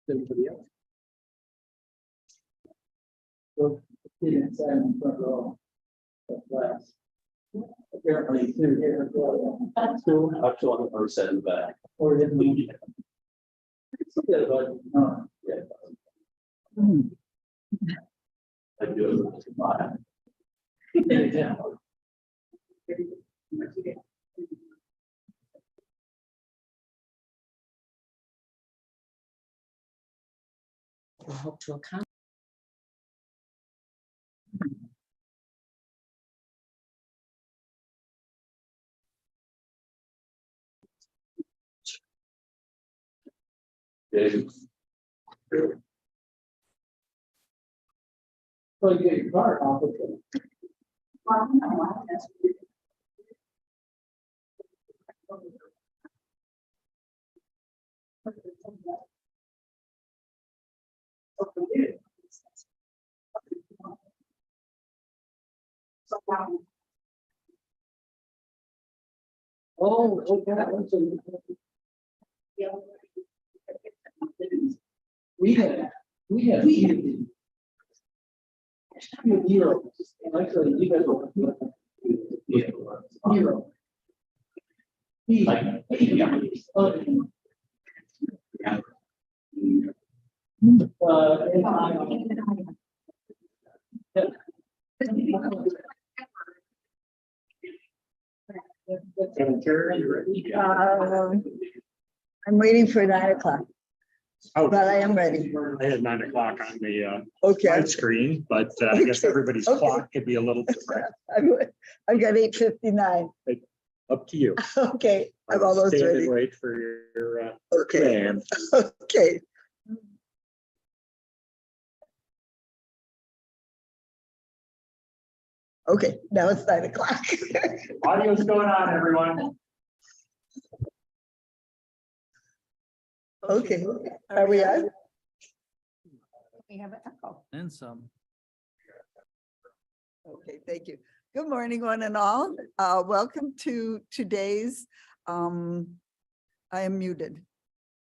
Everybody else. So, sit inside in the front row of class. Apparently, two here. Two. Up to 100% in the back. Or didn't we? Yeah, but, yeah. I do it. Yeah. We hope to accomplish. Dave, So you get your car off of it. Oh, okay. We have zero. Actually, you guys will. Zero. I'm waiting for 9 o'clock, Oh, but I am ready. I had 9 o'clock on the Okay. live screen, but I guess everybody's Okay. clock could be a little different. I've got 8:59. Up to you. Okay, I'm almost Stand and ready. Wait for your Okay, command. okay. Okay, now it's 9 o'clock. Audio's going on, everyone. Okay, are we on? We have an echo. And some. Okay, thank you. Good morning, one and all. Welcome to today's, I am muted.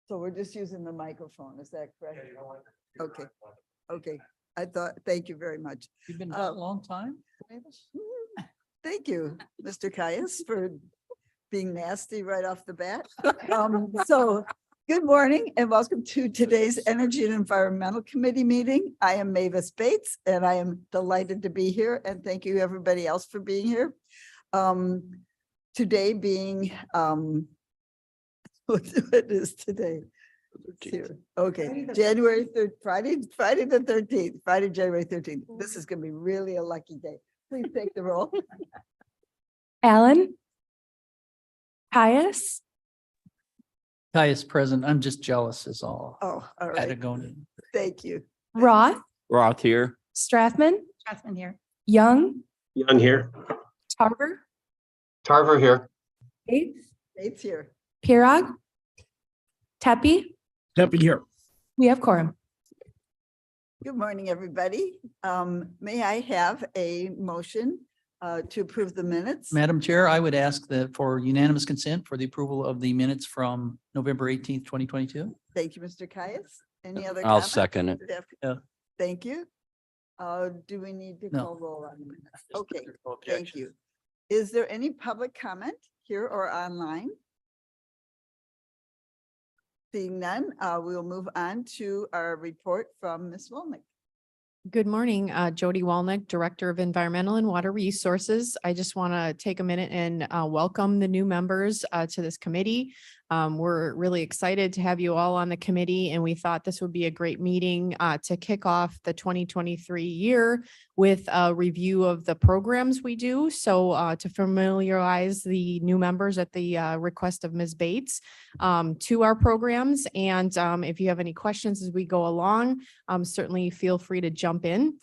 So we're just using the microphone, is that correct? Okay, okay. I thought, thank you very much. You've been gone a long time? Thank you, Mr. Caius, for being nasty right off the bat. So, good morning and welcome to today's Energy and Environmental Committee meeting. I am Mavis Bates and I am delighted to be here and thank you everybody else for being here. Today being, what is today? Okay, January 3rd, Friday the 13th, Friday, January 13th. This is gonna be really a lucky day. Please take the roll. Alan? Caius? Caius present. I'm just jealous is all. Oh, all right. Patagonia. Thank you. Roth? Roth here. Strathman? Strathman here. Young? Young here. Tarver? Tarver here. Bates? Bates here. Pirog? Tepe? Happy here. We have quorum. Good morning, everybody. May I have a motion to approve the minutes? Madam Chair, I would ask that for unanimous consent for the approval of the minutes from November 18th, 2022. Thank you, Mr. Caius. Any other? I'll comments? second it. Yeah. Thank you. Do we need to No. call roll on the minutes? Okay, thank you. Is there any public comment here or online? Seeing none, we will move on to our report from Ms. Wolnick. Good morning, Jody Walnick, Director of Environmental and Water Resources. I just want to take a minute and welcome the new members to this committee. We're really excited to have you all on the committee, and we thought this would be a great meeting to kick off the 2023 year with a review of the programs we do. So to familiarize the new members at the request of Ms. Bates to our programs. And if you have any questions as we go along, certainly feel free to jump in.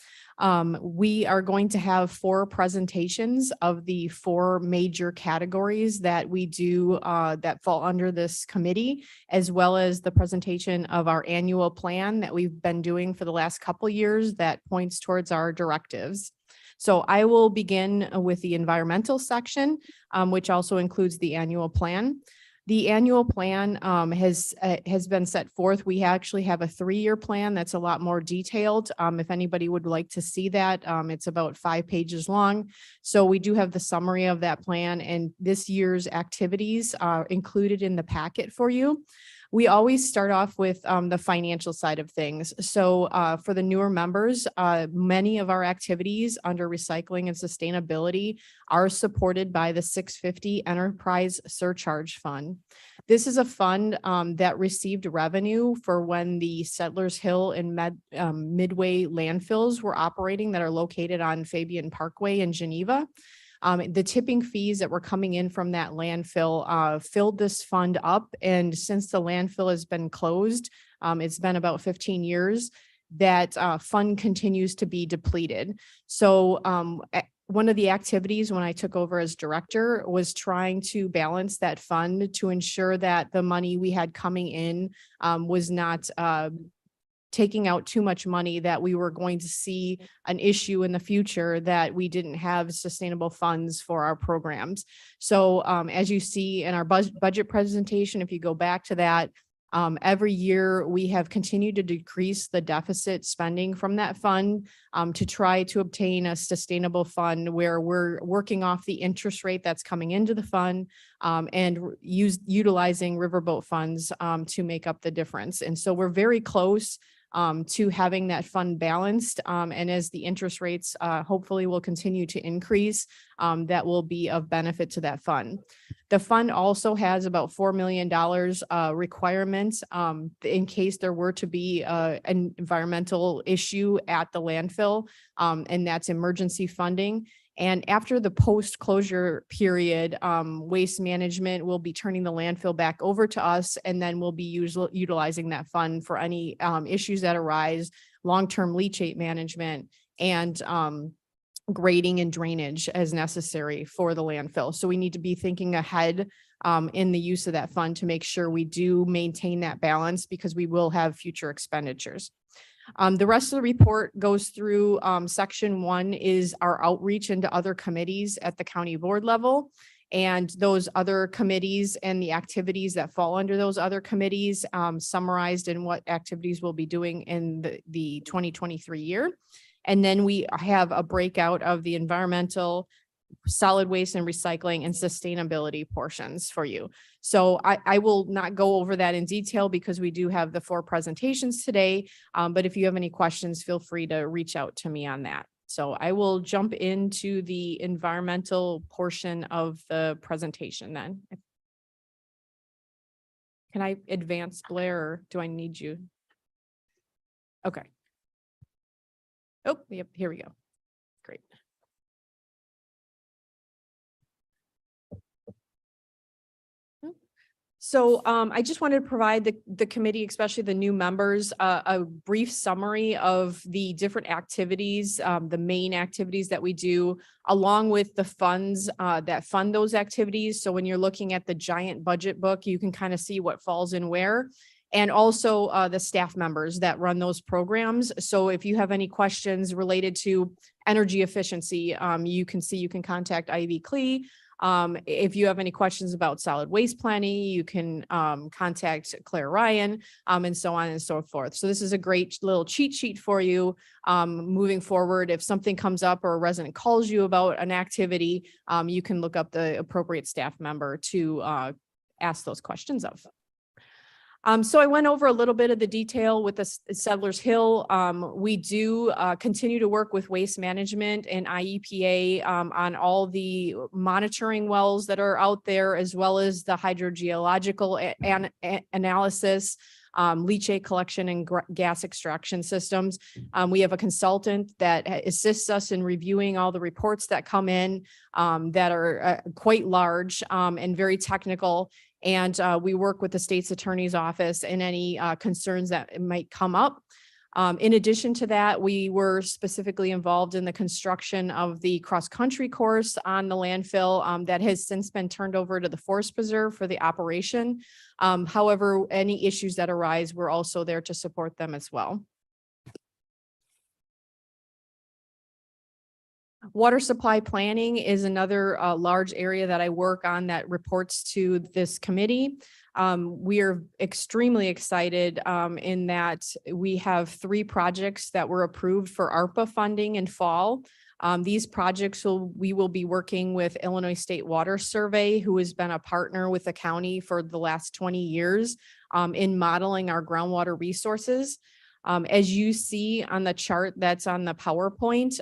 We are going to have 4 presentations of the 4 major categories that we do that fall under this committee, as well as the presentation of our annual plan that we've been doing for the last couple years that points towards our directives. So I will begin with the environmental section, which also includes the annual plan. The annual plan has been set forth. We actually have a 3-year plan that's a lot more detailed. If anybody would like to see that, it's about 5 pages long. So we do have the summary of that plan, and this year's activities are included in the packet for you. We always start off with the financial side of things. So for the newer members, many of our activities under recycling and sustainability are supported by the 650 Enterprise Surcharge Fund. This is a fund that received revenue for when the Settlers Hill and Midway landfills were operating that are located on Fabian Parkway in Geneva. The tipping fees that were coming in from that landfill filled this fund up. And since the landfill has been closed, it's been about 15 years, that fund continues to be depleted. So one of the activities when I took over as director was trying to balance that fund to ensure that the money we had coming in was not taking out too much money, that we were going to see an issue in the future that we didn't have sustainable funds for our programs. So as you see in our budget presentation, if you go back to that, every year we have continued to decrease the deficit spending from that fund to try to obtain a sustainable fund where we're working off the interest rate that's coming into the fund and utilizing riverboat funds to make up the difference. And so we're very close to having that fund balanced. And as the interest rates hopefully will continue to increase, that will be of benefit to that fund. The fund also has about $4 million requirements in case there were to be an environmental issue at the landfill, and that's emergency funding. And after the post-closure period, Waste Management will be turning the landfill back over to us, and then we'll be utilizing that fund for any issues that arise, long-term leachate management, and grading and drainage as necessary for the landfill. So we need to be thinking ahead in the use of that fund to make sure we do maintain that balance, because we will have future expenditures. The rest of the report goes through section 1 is our outreach into other committees at the county board level, and those other committees and the activities that fall under those other committees summarized in what activities we'll be doing in the 2023 year. And then we have a breakout of the environmental, solid waste and recycling and sustainability portions for you. So I will not go over that in detail because we do have the 4 presentations today. But if you have any questions, feel free to reach out to me on that. So I will jump into the environmental portion of the presentation then. Can I advance, Blair, or do I need you? Okay. Oh, yep, here we go. Great. So I just wanted to provide the committee, especially the new members, a brief summary of the different activities, the main activities that we do, along with the funds that fund those activities. So when you're looking at the giant budget book, you can kind of see what falls in where. And also the staff members that run those programs. So if you have any questions related to energy efficiency, you can contact Ivy Klee. If you have any questions about solid waste planning, you can contact Claire Ryan, and so on and so forth. So this is a great little cheat sheet for you moving forward. If something comes up or a resident calls you about an activity, you can look up the appropriate staff member to ask those questions of. So I went over a little bit of the detail with the Settlers Hill. We do continue to work with Waste Management and IEPA on all the monitoring wells that are out there, as well as the hydrogeological analysis, leachate collection and gas extraction systems. We have a consultant that assists us in reviewing all the reports that come in that are quite large and very technical. And we work with the state's attorney's office and any concerns that might come up. In addition to that, we were specifically involved in the construction of the cross-country course on the landfill that has since been turned over to the Forest Preserve for the operation. However, any issues that arise, we're also there to support them as well. Water supply planning is another large area that I work on that reports to this committee. We are extremely excited in that we have 3 projects that were approved for ARPA funding in fall. These projects we will be working with Illinois State Water Survey, who has been a partner with the county for the last 20 years in modeling our groundwater resources. As you see on the chart that's on the PowerPoint,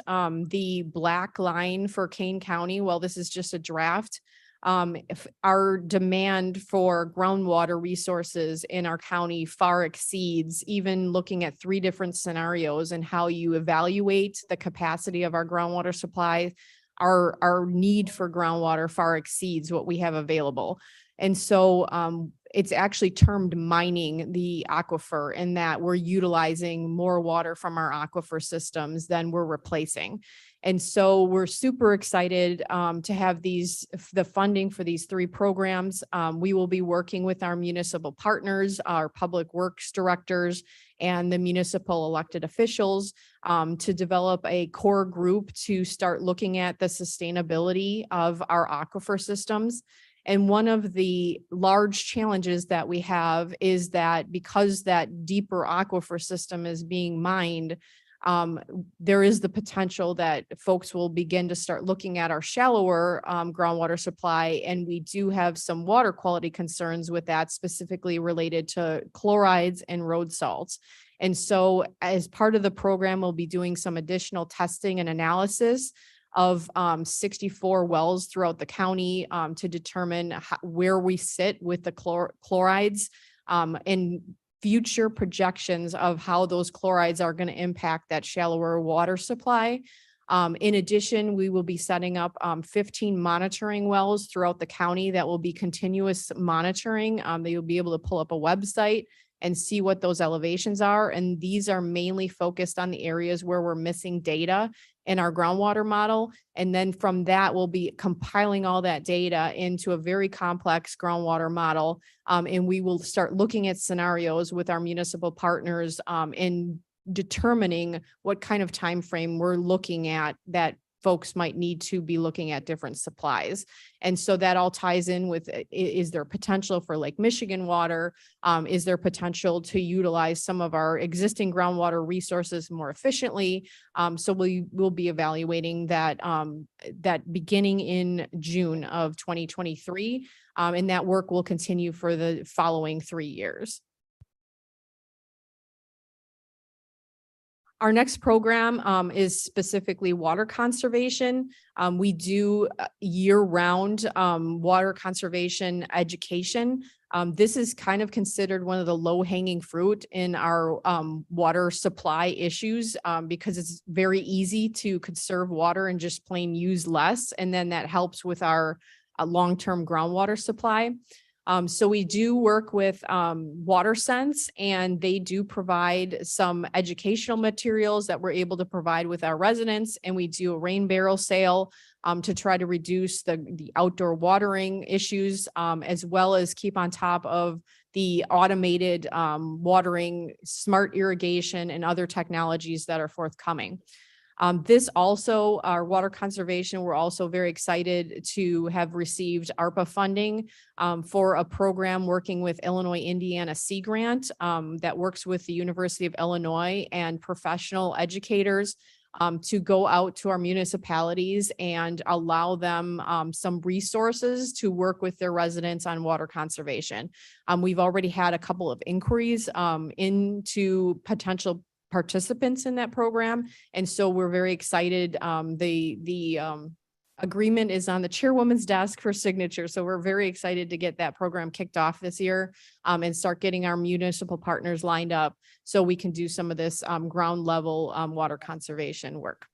the black line for Kane County, well, this is just a draft. If our demand for groundwater resources in our county far exceeds, even looking at 3 different scenarios and how you evaluate the capacity of our groundwater supply, our need for groundwater far exceeds what we have available. And so it's actually termed mining the aquifer, in that we're utilizing more water from our aquifer systems than we're replacing. And so we're super excited to have the funding for these 3 programs. We will be working with our municipal partners, our public works directors, and the municipal elected officials to develop a core group to start looking at the sustainability of our aquifer systems. And one of the large challenges that we have is that because that deeper aquifer system is being mined, there is the potential that folks will begin to start looking at our shallower groundwater supply. And we do have some water quality concerns with that, specifically related to chlorides and road salts. And so as part of the program, we'll be doing some additional testing and analysis of 64 wells throughout the county to determine where we sit with the chlorides and future projections of how those chlorides are going to impact that shallower water supply. In addition, we will be setting up 15 monitoring wells throughout the county that will be continuous monitoring. You'll be able to pull up a website and see what those elevations are. And these are mainly focused on the areas where we're missing data in our groundwater model. And then from that, we'll be compiling all that data into a very complex groundwater model. And we will start looking at scenarios with our municipal partners in determining what kind of time frame we're looking at that folks might need to be looking at different supplies. And so that all ties in with, is there potential for Lake Michigan water? Is there potential to utilize some of our existing groundwater resources more efficiently? So we will be evaluating that, that beginning in June of 2023. And that work will continue for the following 3 years. Our next program is specifically water conservation. We do year-round water conservation education. This is kind of considered one of the low-hanging fruit in our water supply issues because it's very easy to conserve water and just plain use less. And then that helps with our long-term groundwater supply. So we do work with WaterSense, and they do provide some educational materials that we're able to provide with our residents. And we do a rain barrel sale to try to reduce the outdoor watering issues, as well as keep on top of the automated watering, smart irrigation, and other technologies that are forthcoming. This also, our water conservation, we're also very excited to have received ARPA funding for a program working with Illinois Indiana Sea Grant that works with the University of Illinois and professional educators to go out to our municipalities and allow them some resources to work with their residents on water conservation. We've already had a couple of inquiries into potential participants in that program. And so we're very excited. The agreement is on the chairwoman's desk for signature. So we're very excited to get that program kicked off this year and start getting our municipal partners lined up so we can do some of this ground level water conservation work.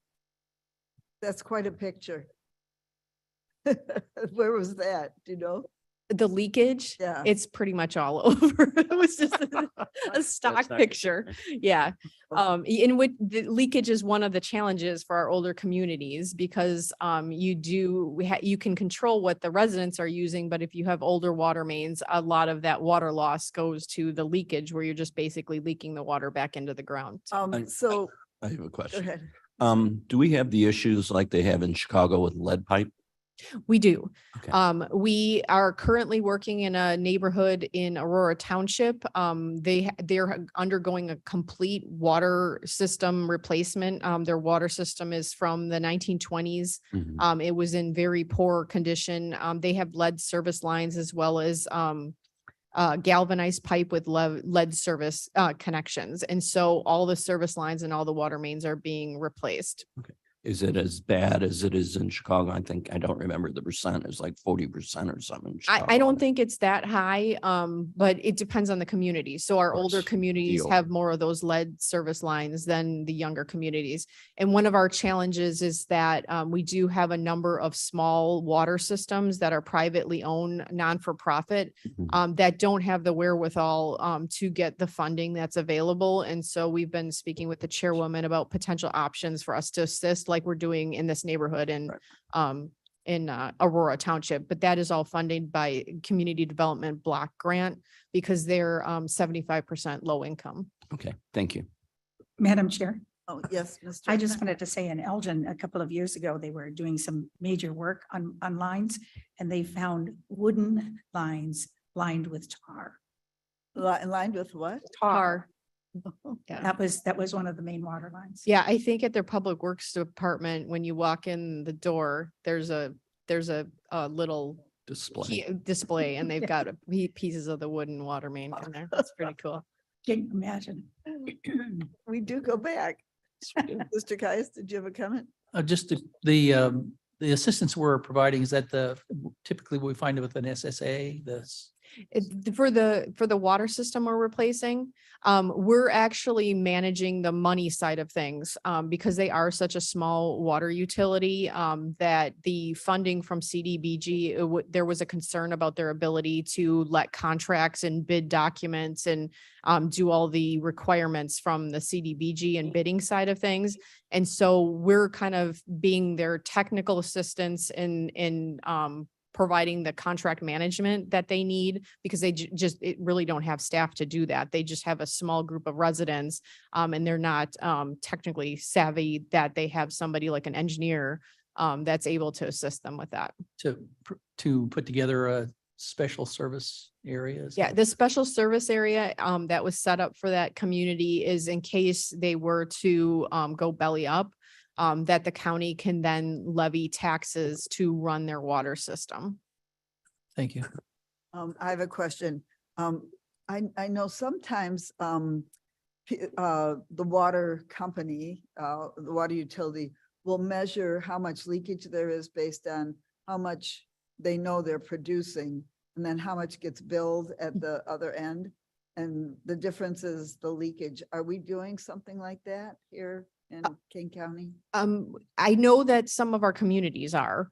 That's quite a picture. Where was that? Do you know? The leakage, Yeah. it's pretty much all over. It was just a stock not- picture. Yeah. In which the leakage is one of the challenges for our older communities because you can control what the residents are using, but if you have older water mains, a lot of that water loss goes to the leakage where you're just basically leaking the water back into the ground. So, I have a go question. ahead. Do we have the issues like they have in Chicago with lead pipe? We do. Okay. We are currently working in a neighborhood in Aurora Township. They're undergoing a complete water system replacement. Their water system is from the 1920s. Mhm. It was in very poor condition. They have lead service lines as well as galvanized pipe with lead service connections. And so all the service lines and all the water mains are being replaced. Is it as bad as it is in Chicago? I think, I don't remember the percent, it's like 40% or something. in I Chicago. don't think it's that high, but it depends on the community. So our older course. communities Deal. have more of those lead service lines than the younger communities. And one of our challenges is that we do have a number of small water systems that are privately owned, non-for-profit, Mhm. that don't have the wherewithal to get the funding that's available. And so we've been speaking with the chairwoman about potential options for us to assist, like we're doing in this neighborhood and in Aurora Township, but that is all funded by Community Development Block Grant because they're 75% low income. Okay, thank you. Madam Chair, Oh, yes, Mr. I just wanted to say in Elgin, a couple of years ago, they were doing some major work on lines and they found wooden lines lined with tar. Lined with what? Tar. Yeah. That was one of the main water lines. Yeah, I think at their Public Works Department, when you walk in the door, there's a little Display. display and they've got pieces of the wooden water main in there. That's pretty cool. Can you imagine? We do go back. Mr. Caius, did you have a comment? Just the assistance we're providing, is that typically we find it with an SSA, this. For the water system we're replacing, we're actually managing the money side of things, because they are such a small water utility, that the funding from CDBG, there was a concern about their ability to let contracts and bid documents and do all the requirements from the CDBG and bidding side of things. And so we're kind of being their technical assistance in providing the contract management that they need because they it really don't have staff to do that. They just have a small group of residents and they're not technically savvy that they have somebody like an engineer that's able to assist them with that. To put together a special service areas. Yeah, the special service area that was set up for that community is in case they were to go belly up, that the county can then levy taxes to run their water system. Thank you. I have a question. I know sometimes the water company, the water utility will measure how much leakage there is based on how much they know they're producing and then how much gets billed at the other end. And the difference is the leakage. Are we doing something like that here in King County? I know that some of our communities are,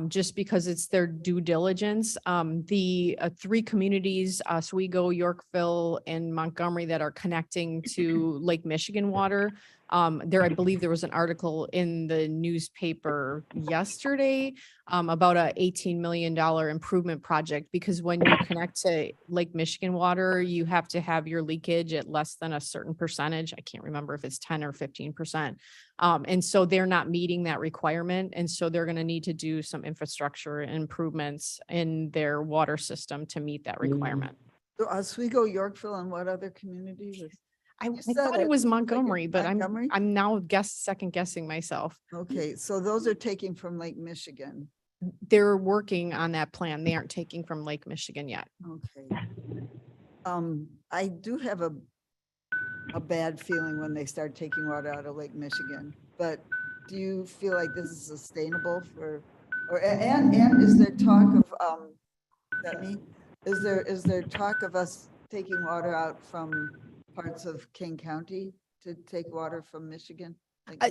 just because it's their due diligence. The 3 communities, Oswego, Yorkville, and Montgomery that are connecting to Lake Michigan water. I believe there was an article in the newspaper yesterday about a $18 million improvement project, because when you connect to Lake Michigan water, you have to have your leakage at less than a certain percentage. I can't remember if it's 10 or 15%. And so they're not meeting that requirement. And so they're going to need to do some infrastructure improvements in their water system to meet that requirement. So Oswego, Yorkville, and what other communities? I said thought it, it was like Montgomery, but Montgomery? I'm now second guessing myself. Okay, so those are taking from Lake Michigan. They're working on that plan. They aren't taking from Lake Michigan yet. Okay. I do have a bad feeling when they start taking water out of Lake Michigan, but do you feel like this is sustainable and is there talk of, is that me? Is there talk of us taking water out from parts of King County to take water from Michigan?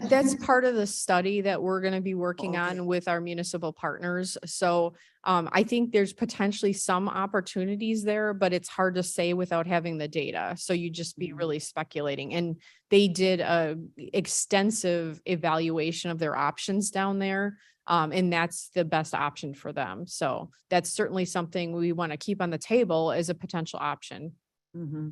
That's part of the study that we're going to be working Okay. on with our municipal partners. So I think there's potentially some opportunities there, but it's hard to say without having the data. So you just be really speculating. And they did a extensive evaluation of their options down there. And that's the best option for them. So that's certainly something we want to keep on the table as a potential option. Mhm.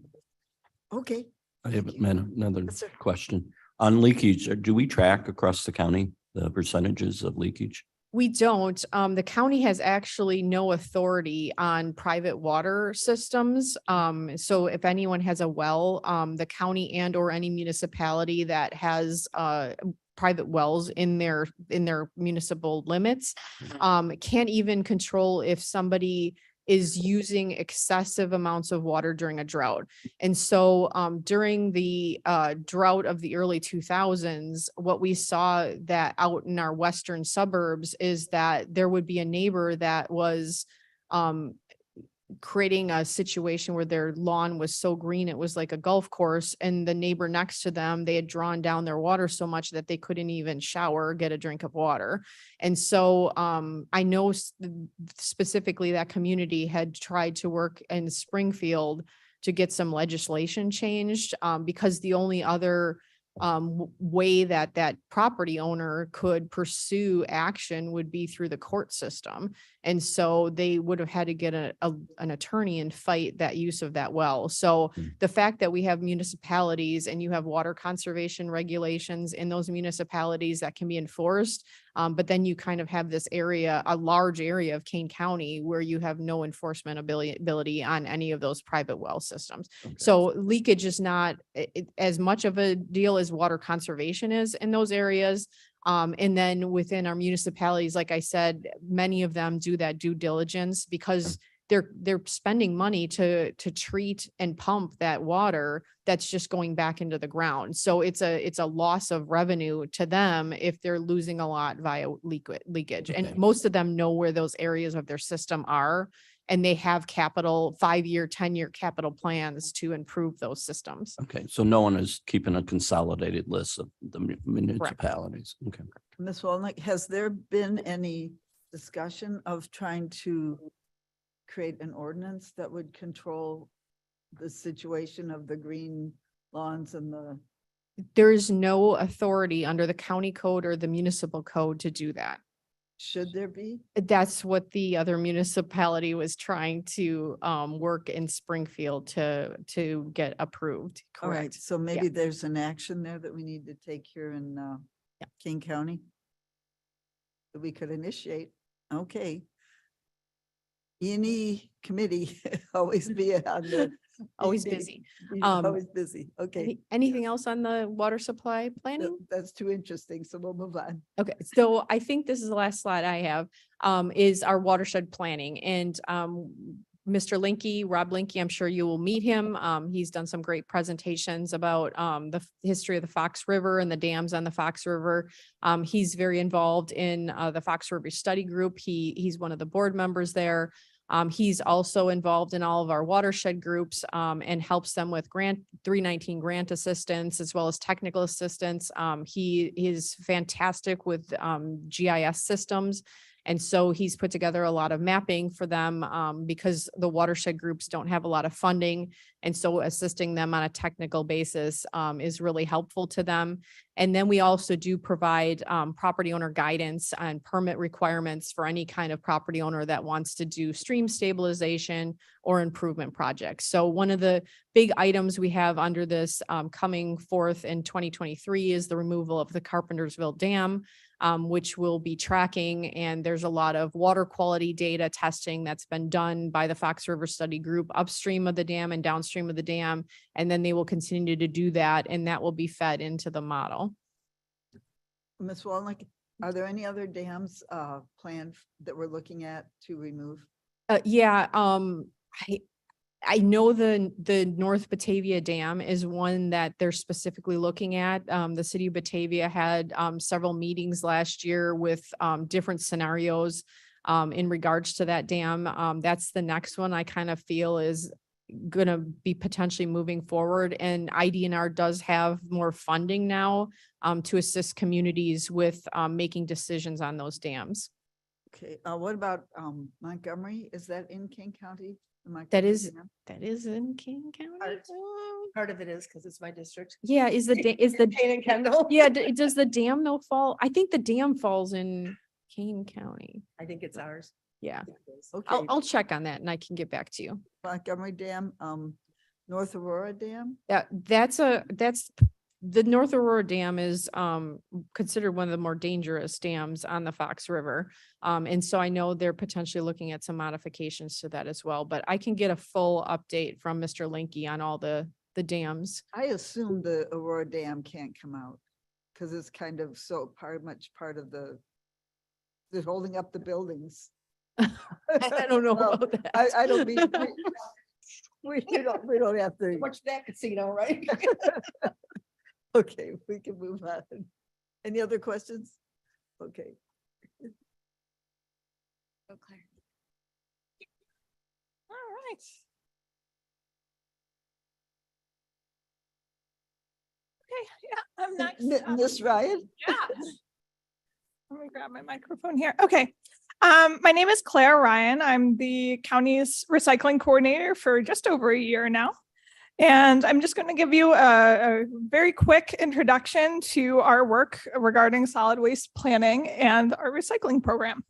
Okay. I have another Yes, sir. question. On leakage, do we track across the county the percentages of leakage? We don't. The county has actually no authority on private water systems. So if anyone has a well, the county and or any municipality that has private wells in their municipal limits can't even control if somebody is using excessive amounts of water during a drought. And so during the drought of the early 2000s, what we saw that out in our western suburbs is that there would be a neighbor that was creating a situation where their lawn was so green, it was like a golf course, and the neighbor next to them, they had drawn down their water so much that they couldn't even shower or get a drink of water. And so I know specifically that community had tried to work in Springfield to get some legislation changed because the only other way that that property owner could pursue action would be through the court system. And so they would have had to get an attorney and fight that use of that well. So the fact that we have municipalities and you have water conservation regulations in those municipalities that can be enforced, but then you kind of have this area, a large area of Kane County where you have no enforcement ability on any of those private well systems. Okay. So leakage is not as much of a deal as water conservation is in those areas. And then within our municipalities, like I said, many of them do that due diligence because they're spending money to treat and pump that water that's just going back into the ground. So it's a loss of revenue to them if they're losing a lot via leakage. Okay. And most of them know where those areas of their system are, and they have 5-year, 10-year capital plans to improve those systems. Okay, so no one is keeping a consolidated list of the municipalities. Okay. Ms. Walnick, has there been any discussion of trying to create an ordinance that would control the situation of the green lawns and the, There is no authority under the county code or the municipal code to do that. should there be? That's what the other municipality was trying to work in Springfield to get approved. All right, Correct. so maybe there's an action there that we need to take here in King County that we could initiate. Okay. Any committee always be on the. Always busy. Always busy. Okay. Anything else on the water supply planning? That's too interesting, so we'll move on. Okay, so I think this is the last slide I have, is our watershed planning. And Mr. Linky, Rob Linky, I'm sure you will meet him. He's done some great presentations about the history of the Fox River and the dams on the Fox River. He's very involved in the Fox River Study Group. He's one of the board members there. He's also involved in all of our watershed groups and helps them with 319 grant assistance as well as technical assistance. He is fantastic with GIS systems. And so he's put together a lot of mapping for them because the watershed groups don't have a lot of funding. And so assisting them on a technical basis is really helpful to them. And then we also do provide property owner guidance on permit requirements for any kind of property owner that wants to do stream stabilization or improvement projects. So one of the big items we have under this coming forth in 2023 is the removal of the Carpentersville Dam, which we'll be tracking. And there's a lot of water quality data testing that's been done by the Fox River Study Group upstream of the dam and downstream of the dam. And then they will continue to do that, and that will be fed into the model. Ms. Walnick, are there any other dams planned that we're looking at to remove? Yeah, I know the North Batavia Dam is one that they're specifically looking at. The city of Batavia had several meetings last year with different scenarios in regards to that dam. That's the next one I kind of feel is going to be potentially moving forward. And IDNR does have more funding now to assist communities with making decisions on those dams. Okay, what about Montgomery? Is that in King County? The That Montgomery is, Dam? that is in King County. Part of it is because it's my district. Yeah, is the Kane and Kendall. yeah, does the dam though fall? I think the dam falls in Kane County. I think it's ours. Yeah, Okay, I'll check on that and I can get back to you. Montgomery Dam, North Aurora Dam? Yeah, that's the North Aurora Dam is considered one of the more dangerous dams on the Fox River. And so I know they're potentially looking at some modifications to that as well, but I can get a full update from Mr. Linky on all the dams. I assume the Aurora Dam can't come out because it's kind of so much part of they're holding up the buildings. I don't know Well, about that. I don't mean, we don't have to. Watch that casino, right? Okay, we can move on. Any other questions? Okay. Oh, Claire. All right. Okay, yeah, I'm next. Ms. Ryan? Yeah. Let me grab my microphone here. Okay. My name is Claire Ryan. I'm the county's recycling coordinator for just over a year now. And I'm just going to give you a very quick introduction to our work regarding solid waste planning and our recycling program.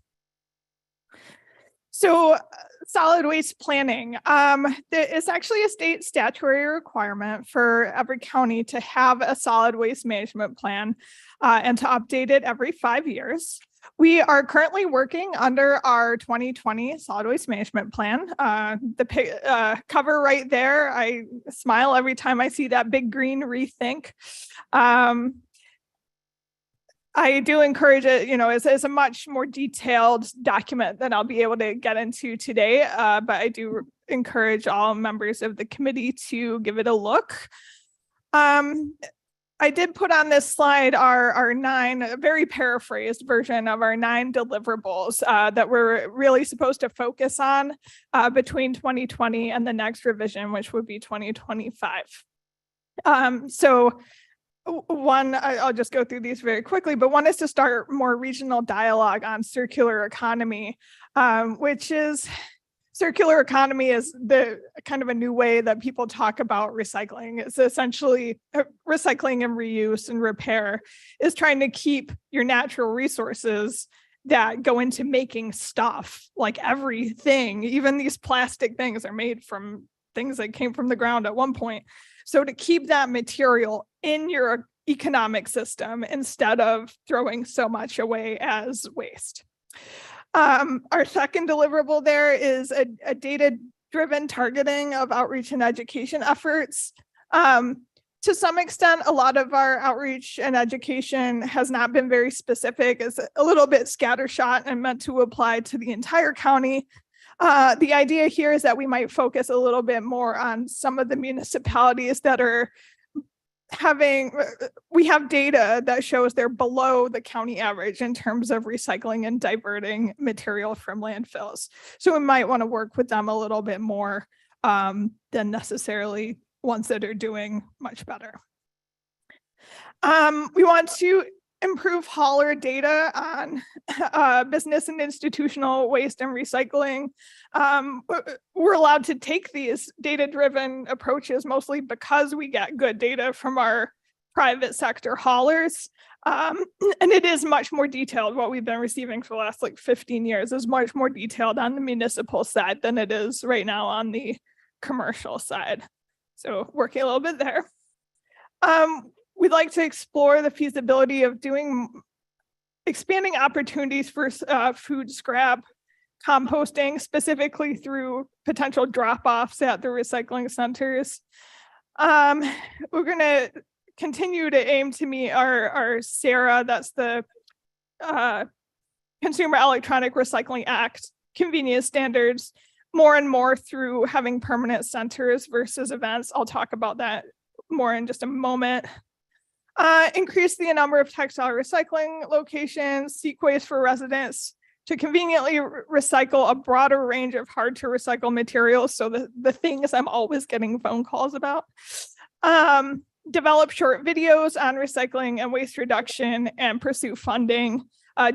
So solid waste planning, it's actually a state statutory requirement for every county to have a solid waste management plan and to update it every 5 years. We are currently working under our 2020 solid waste management plan. The cover right there, I smile every time I see that big green rethink. I do encourage it, you know, it's a much more detailed document than I'll be able to get into today, but I do encourage all members of the committee to give it a look. I did put on this slide our 9, a very paraphrased version of our 9 deliverables that we're really supposed to focus on between 2020 and the next revision, which would be 2025. So one, I'll just go through these very quickly, but one is to start more regional dialogue on circular economy, which is circular economy is the kind of a new way that people talk about recycling. It's essentially recycling and reuse and repair is trying to keep your natural resources that go into making stuff, like everything, even these plastic things are made from things that came from the ground at one point. So to keep that material in your economic system instead of throwing so much away as waste. Our second deliverable there is a data-driven targeting of outreach and education efforts. To some extent, a lot of our outreach and education has not been very specific. It's a little bit scattershot and meant to apply to the entire county. The idea here is that we might focus a little bit more on some of the municipalities that are we have data that shows they're below the county average in terms of recycling and diverting material from landfills. So we might want to work with them a little bit more than necessarily ones that are doing much better. We want to improve hauler data on business and institutional waste and recycling. We're allowed to take these data-driven approaches mostly because we get good data from our private sector haulers. And it is much more detailed. What we've been receiving for the last 15 years is much more detailed on the municipal side than it is right now on the commercial side. So working a little bit there. We'd like to explore the feasibility of expanding opportunities for food scrap composting, specifically through potential drop-offs at the recycling centers. We're going to continue to aim to meet our SARA, that's the Consumer Electronic Recycling Act, convenience standards, more and more through having permanent centers versus events. I'll talk about that more in just a moment. Increase the number of textile recycling locations, seek ways for residents to conveniently recycle a broader range of hard to recycle materials. So the things I'm always getting phone calls about. Develop short videos on recycling and waste reduction and pursue funding.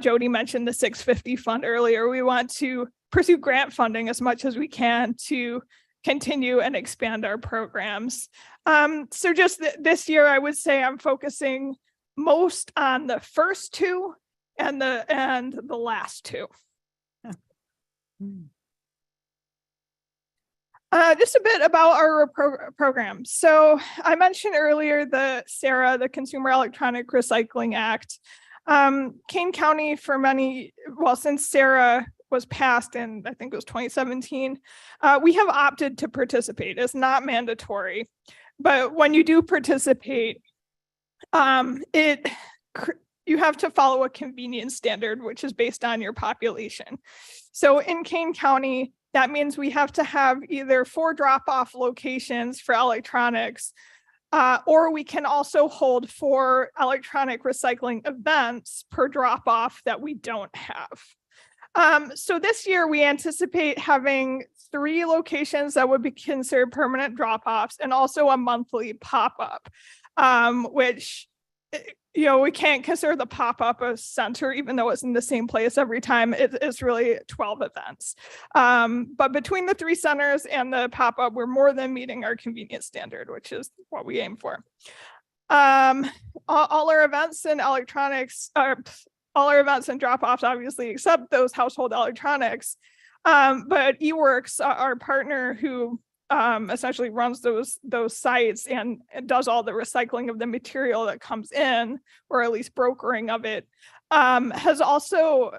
Jody mentioned the 650 fund earlier. We want to pursue grant funding as much as we can to continue and expand our programs. So just this year, I would say I'm focusing most on the first 2 and the last 2. Just a bit about our program. So I mentioned earlier the SARA, the Consumer Electronic Recycling Act. Kane County since SARA was passed in, I think it was 2017, we have opted to participate. It's not mandatory, but when you do participate, you have to follow a convenience standard, which is based on your population. So in Kane County, that means we have to have either 4 drop-off locations for electronics, or we can also hold 4 electronic recycling events per drop-off that we don't have. So this year we anticipate having 3 locations that would be considered permanent drop-offs and also a monthly pop-up, which, we can't consider the pop-up a center, even though it's in the same place every time. It's really 12 events. But between the 3 centers and the pop-up, we're more than meeting our convenience standard, which is what we aim for. All our events and electronics, all our events and drop-offs, obviously, except those household electronics. But eWorks, our partner who essentially runs those sites and does all the recycling of the material that comes in, or at least brokering of it, has also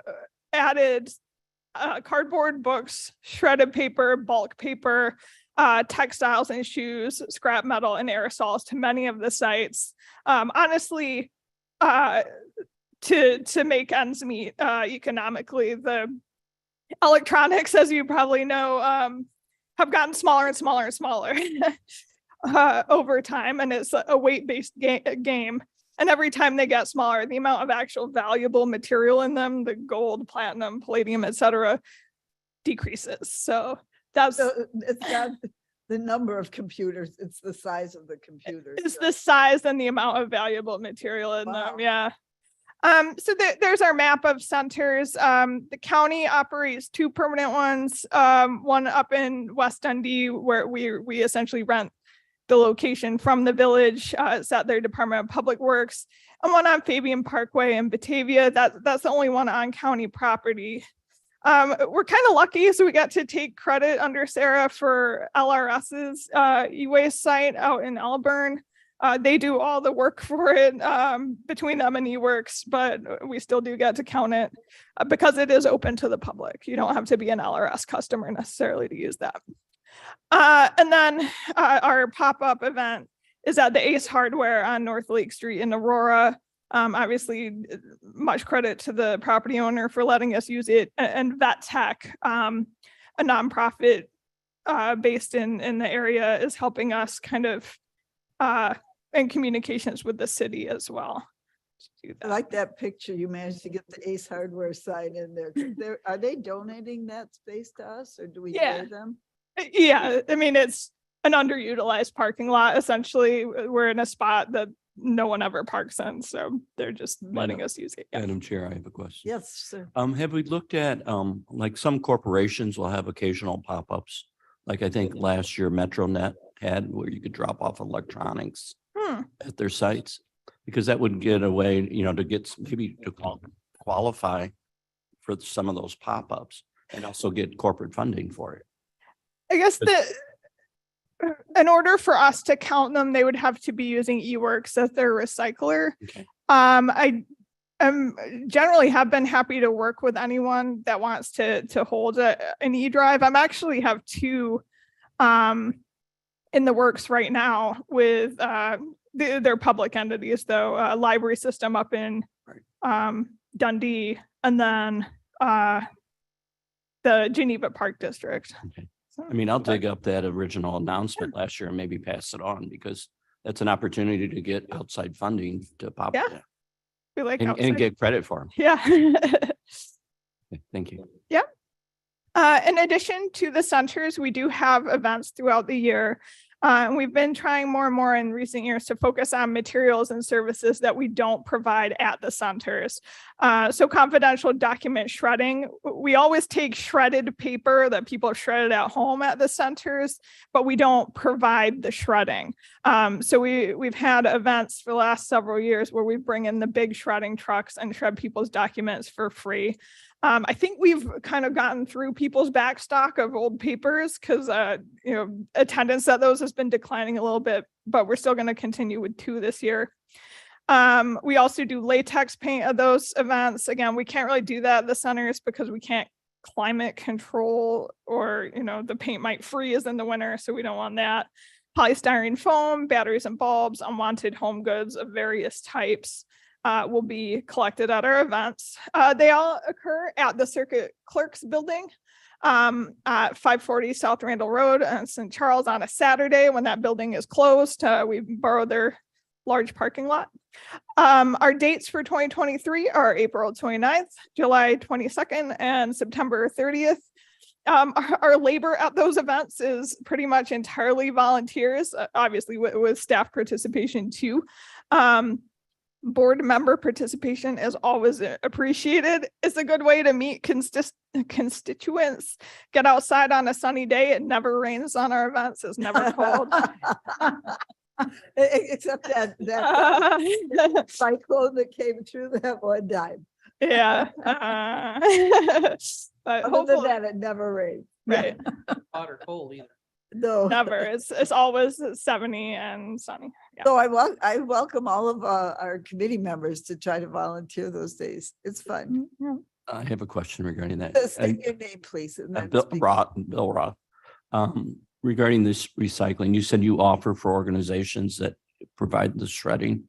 added cardboard, books, shredded paper, bulk paper, textiles and shoes, scrap metal, and aerosols to many of the sites. Honestly, to make ends meet economically. The electronics, as you probably know, have gotten smaller and smaller and smaller over time, and it's a weight-based game. And every time they get smaller, the amount of actual valuable material in them, the gold, platinum, palladium, etc., decreases. So it's not the number of computers, it's the size of the computers. It's the size and the amount of valuable material in them. Yeah. So there's our map of centers. The county operates 2 permanent ones, one up in West Dundee, where we essentially rent the location from the village. It's at their Department of Public Works, and one on Fabian Parkway in Batavia. That's the only one on county property. We're kind of lucky, so we got to take credit under SARA for LRS's e-waste site out in Elburn. They do all the work for it between them and eWorks, but we still do get to count it because it is open to the public. You don't have to be an LRS customer necessarily to use that. And then our pop-up event is at the Ace Hardware on North Lake Street in Aurora. Obviously, much credit to the property owner for letting us use it, and Vet Tech, a nonprofit based in the area, is helping us kind of in communications with the city as well. I like that picture. You managed to get the Ace Hardware site in there. Are they donating that space to us, or do we pay them? Yeah, I mean, it's an underutilized parking lot. Essentially, we're in a spot that no one ever parks in, so they're just letting us use it. Yeah. Madam Chair, I have a question. Yes, sir. Have we looked at, like some corporations will have occasional pop-ups? Like I think last year MetroNet had where you could drop off electronics at their sites, because that would get a way, to get maybe to qualify for some of those pop-ups and also get corporate funding for it. I guess in order for us to count them, they would have to be using eWorks as their recycler. Okay. I generally have been happy to work with anyone that wants to hold an eDrive. I'm actually have 2 in the works right now with they're public entities, though. Library System up in Dundee, and then the Geneva Park District. Okay. I mean, I'll dig up that original announcement last year and maybe pass it on, because that's an opportunity to get outside funding to pop it We like and get credit for them. Yeah. Okay, thank you. In addition to the centers, we do have events throughout the year. And we've been trying more and more in recent years to focus on materials and services that we don't provide at the centers. So confidential document shredding, we always take shredded paper that people have shredded at home at the centers, but we don't provide the shredding. So we've had events for the last several years where we bring in the big shredding trucks and shred people's documents for free. I think we've kind of gotten through people's back stock of old papers because, attendance at those has been declining a little bit, but we're still going to continue with 2 this year. We also do latex paint at those events. Again, we can't really do that at the centers because we can't climate control, or, the paint might freeze in the winter, so we don't want that. Polystyrene foam, batteries and bulbs, unwanted home goods of various types will be collected at our events. They all occur at the Circuit Clerks Building at 540 South Randall Road in St. Charles on a Saturday when that building is closed. We borrow their large parking lot. Our dates for 2023 are April 29th, July 22nd, and September 30th. Our labor at those events is pretty much entirely volunteers, obviously with staff participation too. Board member participation is always appreciated. It's a good way to meet constituents, get outside on a sunny day. It never rains on our events. It's never cold. Except that cyclone that came through that one time. Yeah. But Other than hopefully, that, it never rained. right. Hot or cold either. No. Never. It's always 70 and sunny. Yeah. So I welcome all of our committee members to try to volunteer those days. It's fun. I have a question regarding that. State your name, please. And then Bill speak. Roth. Regarding this recycling, you said you offer for organizations that provide the shredding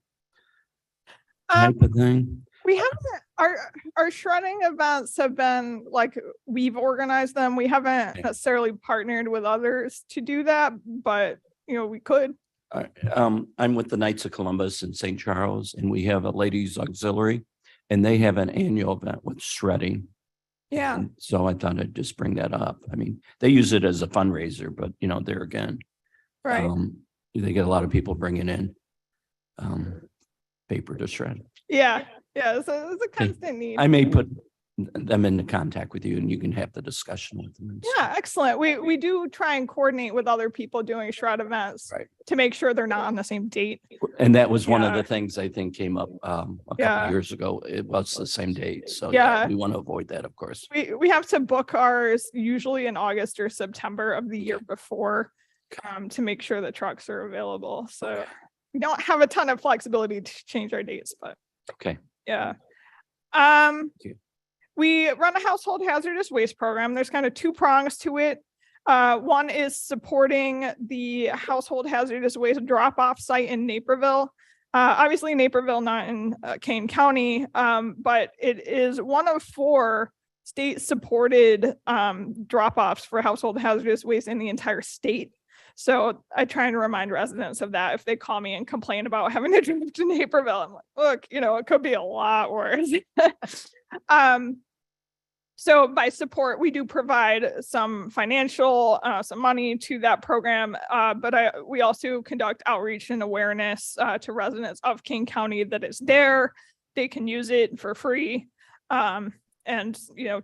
type of thing. We haven't, our shredding events have been like, we've organized them. We haven't Okay. necessarily partnered with others to do that, but we could. I'm with the Knights of Columbus in St. Charles, and we have a ladies auxiliary, and they have an annual event with shredding. Yeah. And so I thought I'd just bring that up. I mean, they use it as a fundraiser, but there again, Right. They get a lot of people bringing in paper to shred. Yeah. Yeah. So it's a constant need. I may put them into contact with you, and you can have the discussion with them. Yeah, excellent. We do try and coordinate with other people doing shred events Right. to make sure they're not on the same date. And that was one of Yeah. the things I think came up a couple Yeah. of years ago. It was the same date. So Yeah. we want to avoid that, of course. We have to book ours usually in August or September of the year before to make sure the trucks are available. So we don't have a ton of flexibility to change our dates, but Okay. yeah. you. We run a household hazardous waste program. There's kind of 2 prongs to it. One is supporting the household hazardous waste drop-off site in Naperville. Obviously Naperville, not in Kane County, but it is one of 4 state-supported drop-offs for household hazardous waste in the entire state. So I try and remind residents of that if they call me and complain about having to drive to Naperville. I'm like, look, it could be a lot worse. So by support, we do provide some financial, some money to that program, but we also conduct outreach and awareness to residents of King County that it's there. They can use it for free, and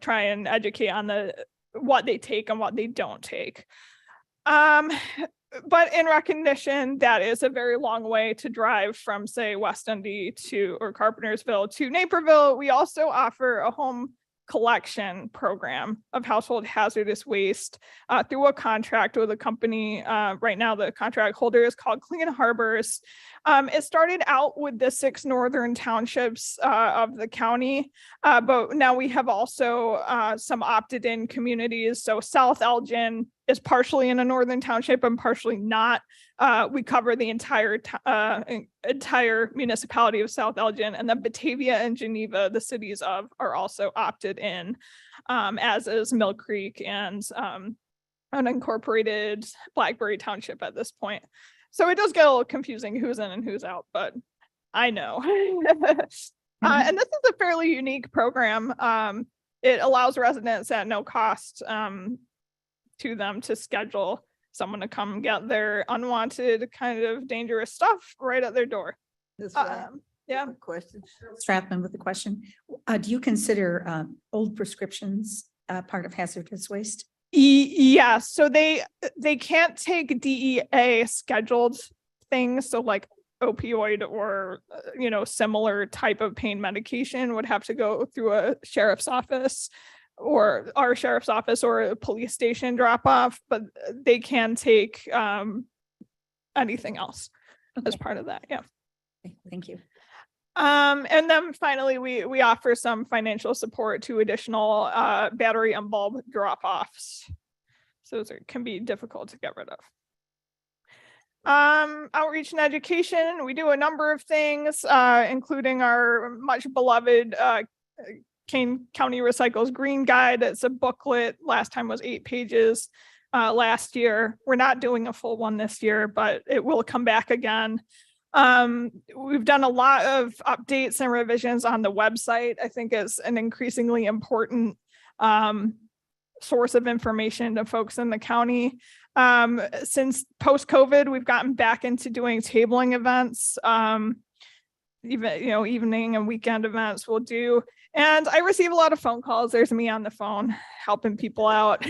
try and educate on what they take and what they don't take. But in recognition, that is a very long way to drive from, say, West Dundee or Carpentersville to Naperville. We also offer a home collection program of household hazardous waste through a contract with a company. Right now, the contract holder is called Clean Harbors. It started out with the 6 northern townships of the county, but now we have also some opted-in communities. So South Elgin is partially in a northern township and partially not. We cover the entire municipality of South Elgin, and then Batavia and Geneva, the cities of, are also opted in, as is Mill Creek and unincorporated Blackberry Township at this point. So it does get a little confusing who's in and who's out, but I know. And this is a fairly unique program. It allows residents at no cost to them to schedule someone to come get their unwanted kind of dangerous stuff right at their door. Ms. Ryan, Yeah. question. Strathman with the question. Do you consider old prescriptions part of hazardous waste? Yeah, so they can't take DEA scheduled things. So like opioid or, similar type of pain medication would have to go through a sheriff's office or our sheriff's office or a police station drop off, but they can take anything else as Okay. part of that. Yeah. Okay, thank you. And then finally, we offer some financial support to additional battery and bulb drop-offs. So those can be difficult to get rid of. Outreach and education, we do a number of things, including our much beloved Kane County Recycles Green Guide. It's a booklet. Last time was 8 pages. Last year, we're not doing a full one this year, but it will come back again. We've done a lot of updates and revisions on the website. I think it's an increasingly important source of information to folks in the county. Since post-COVID, we've gotten back into doing tabling events. Even, evening and weekend events we'll do. And I receive a lot of phone calls. There's me on the phone helping people out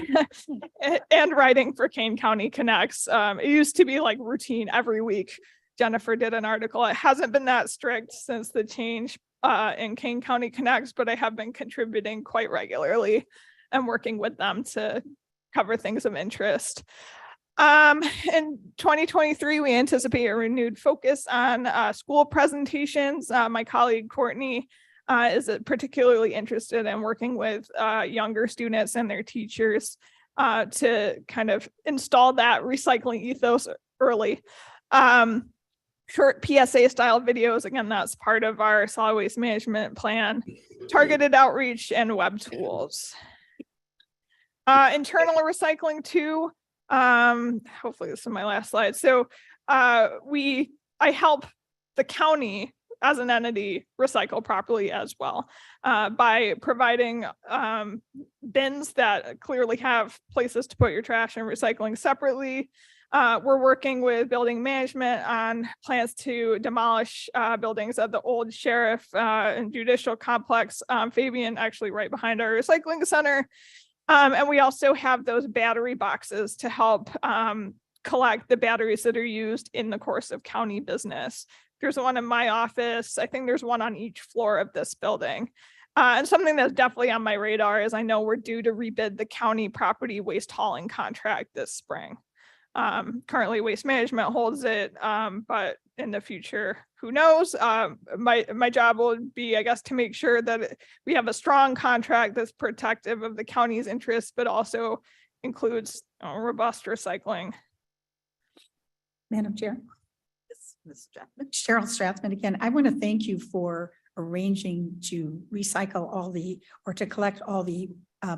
and writing for Kane County Connects. It used to be like routine every week. Jennifer did an article. It hasn't been that strict since the change in Kane County Connects, but I have been contributing quite regularly and working with them to cover things of interest. In 2023, we anticipate a renewed focus on school presentations. My colleague Courtney is particularly interested in working with younger students and their teachers to kind of install that recycling ethos early. Short PSA style videos, again, that's part of our solid waste management plan, targeted outreach and web tools. Internal recycling too. Hopefully this is my last slide. So I help the county as an entity recycle properly as well by providing bins that clearly have places to put your trash and recycling separately. We're working with building management on plans to demolish buildings at the old sheriff and judicial complex, Fabian, actually right behind our recycling center. And we also have those battery boxes to help collect the batteries that are used in the course of county business. There's one in my office. I think there's one on each floor of this building. And something that's definitely on my radar is I know we're due to rebid the county property waste hauling contract this spring. Currently Waste Management holds it, but in the future, who knows? My job will be, I guess, to make sure that we have a strong contract that's protective of the county's interests, but also includes robust recycling. Madam Chair. Yes, Ms. Strathman. Cheryl Strathman again. I want to thank you for arranging to recycle or to collect all the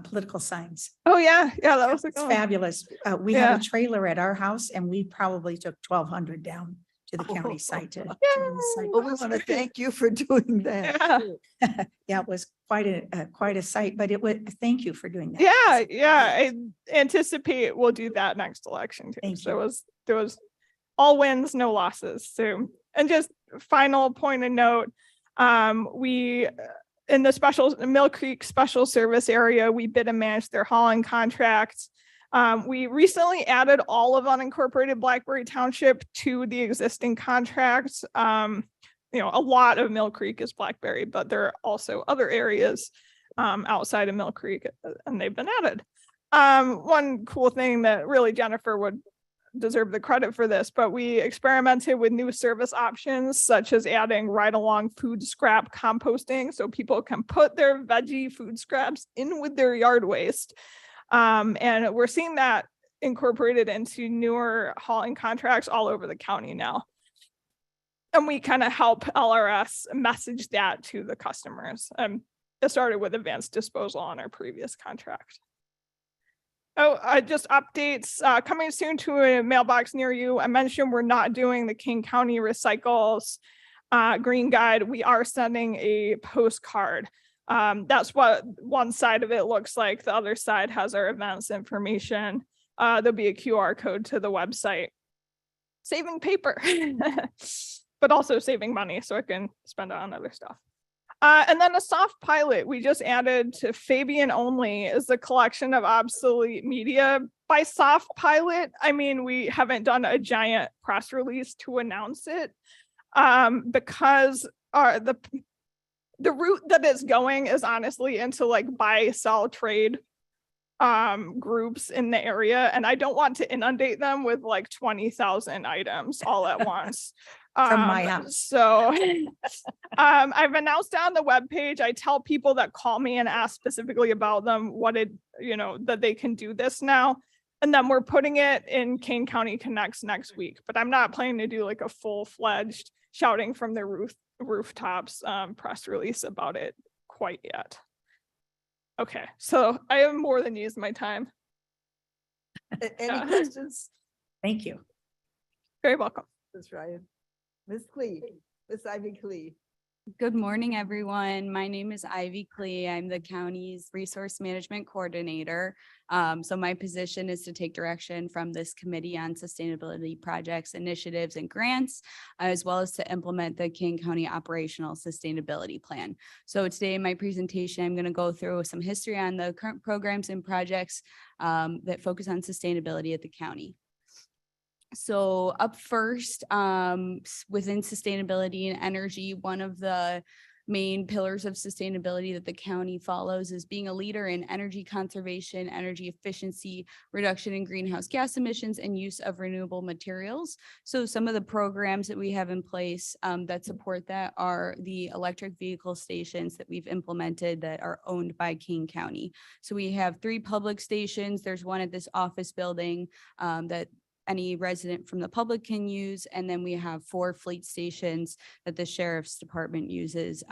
political signs. Oh yeah, that was a It's good one. fabulous. We have a trailer at our house and we probably took 1,200 down to the county site to recycle. Well, we want to thank you for doing that. Yeah. Yeah, it was quite a sight, but thank you for doing that. Yeah. I anticipate we'll do that next election too. Thank So there was all wins, no losses. So, and just final point of note, we in the Mill Creek Special Service area, we bid and manage their hauling contracts. We recently added all of unincorporated Blackberry Township to the existing contracts. A lot of Mill Creek is Blackberry, but there are also other areas outside of Mill Creek, and they've been added. One cool thing that really Jennifer would deserve the credit for this, but we experimented with new service options such as adding ride-along food scrap composting so people can put their veggie food scraps in with their yard waste. And we're seeing that incorporated into newer hauling contracts all over the county now. And we kind of help LRS message that to the customers. It started with advanced disposal on our previous contract. Just updates coming soon to a mailbox near you. I mentioned we're not doing the King County Recycles Green Guide. We are sending a postcard. That's what one side of it looks like. The other side has our events information. there'll be a QR code to the website. Saving paper, but also saving money so I can spend it on other stuff. And then a soft pilot we just added to Fabian Only is the collection of obsolete media. By soft pilot, I mean we haven't done a giant press release to announce it because the route that it's going is honestly into like buy, sell, trade groups in the area, and I don't want to inundate them with like 20,000 items all at once. From my house. So I've announced it on the webpage. I tell people that call me and ask specifically about them that they can do this now. And then we're putting it in Kane County Connects next week, but I'm not planning to do like a full-fledged shouting from the rooftops press release about it quite yet. Okay, so I have more than used my time. Any questions? Thank you. Very welcome. Ms. Ryan. Ms. Klee, Ms. Ivy Klee. Good morning, everyone. My name is Ivy Klee. I'm the county's resource management coordinator. So my position is to take direction from this committee on sustainability projects, initiatives, and grants, as well as to implement the King County operational sustainability plan. So today in my presentation, I'm going to go through some history on the current programs and projects that focus on sustainability at the county. So up first, within sustainability and energy, one of the main pillars of sustainability that the county follows is being a leader in energy conservation, energy efficiency, reduction in greenhouse gas emissions, and use of renewable materials. So some of the programs that we have in place that support that are the electric vehicle stations that we've implemented that are owned by King County. So we have 3 public stations. There's one at this office building that any resident from the public can use. And then we have 4 fleet stations that the sheriff's department uses.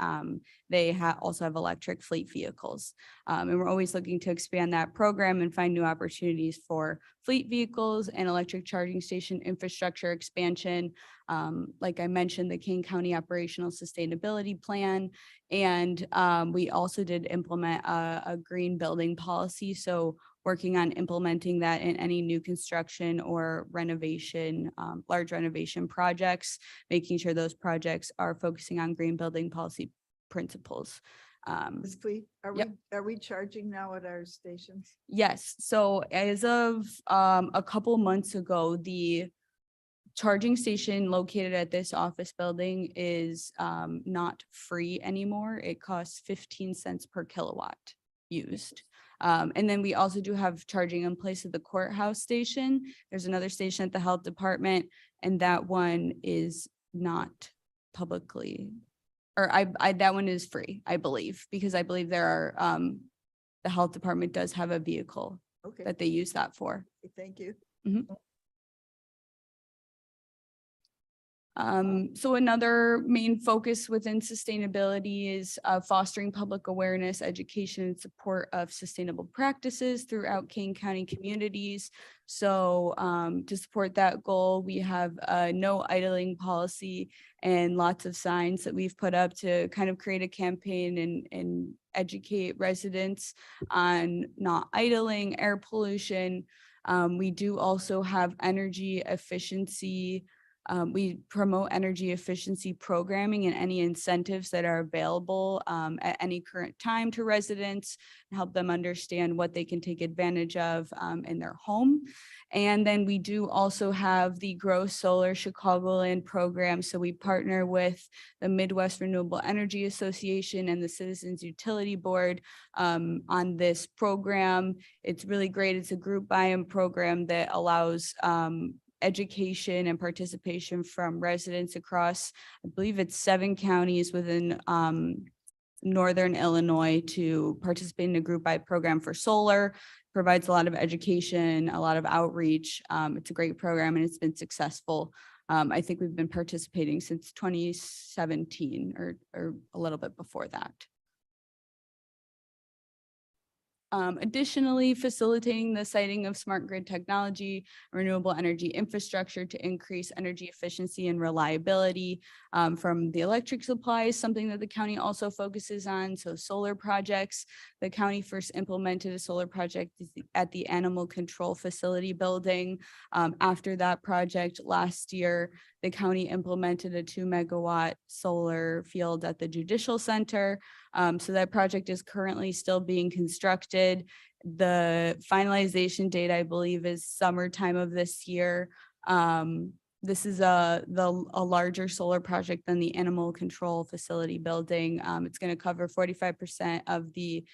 They also have electric fleet vehicles. And we're always looking to expand that program and find new opportunities for fleet vehicles and electric charging station infrastructure expansion. Like I mentioned, the King County operational sustainability plan. And we also did implement a green building policy. So working on implementing that in any new construction or renovation, large renovation projects, making sure those projects are focusing on green building policy principles. Ms. Klee, are we charging now at our stations? Yes, so as of a couple months ago, the charging station located at this office building is not free anymore. It costs 15 cents per kilowatt used. And then we also do have charging in place at the courthouse station. There's another station at the health department, and that one is not publicly, or that one is free, I believe, because I believe there are, the health department does have a vehicle Okay, that they use that for. thank you. So another main focus within sustainability is fostering public awareness, education, and support of sustainable practices throughout King County communities. So to support that goal, we have a no idling policy and lots of signs that we've put up to kind of create a campaign and educate residents on not idling, air pollution. We do also have energy efficiency. We promote energy efficiency programming and any incentives that are available at any current time to residents and help them understand what they can take advantage of in their home. And then we do also have the Grow Solar Chicagoland program. So we partner with the Midwest Renewable Energy Association and the Citizens Utility Board on this program. It's really great. It's a group buy-in program that allows education and participation from residents across, I believe it's 7 counties within Northern Illinois to participate in a group buy program for solar. Provides a lot of education, a lot of outreach. It's a great program and it's been successful. I think we've been participating since 2017 or a little bit before that. Additionally, facilitating the siting of smart grid technology, renewable energy infrastructure to increase energy efficiency and reliability from the electric supply is something that the county also focuses on. So solar projects, the county first implemented a solar project at the animal control facility building. After that project last year, the county implemented a 2 megawatt solar field at the Judicial Center. So that project is currently still being constructed. The finalization date, I believe, is summertime of this year. This is a larger solar project than the animal control facility building. It's going to cover 45% of the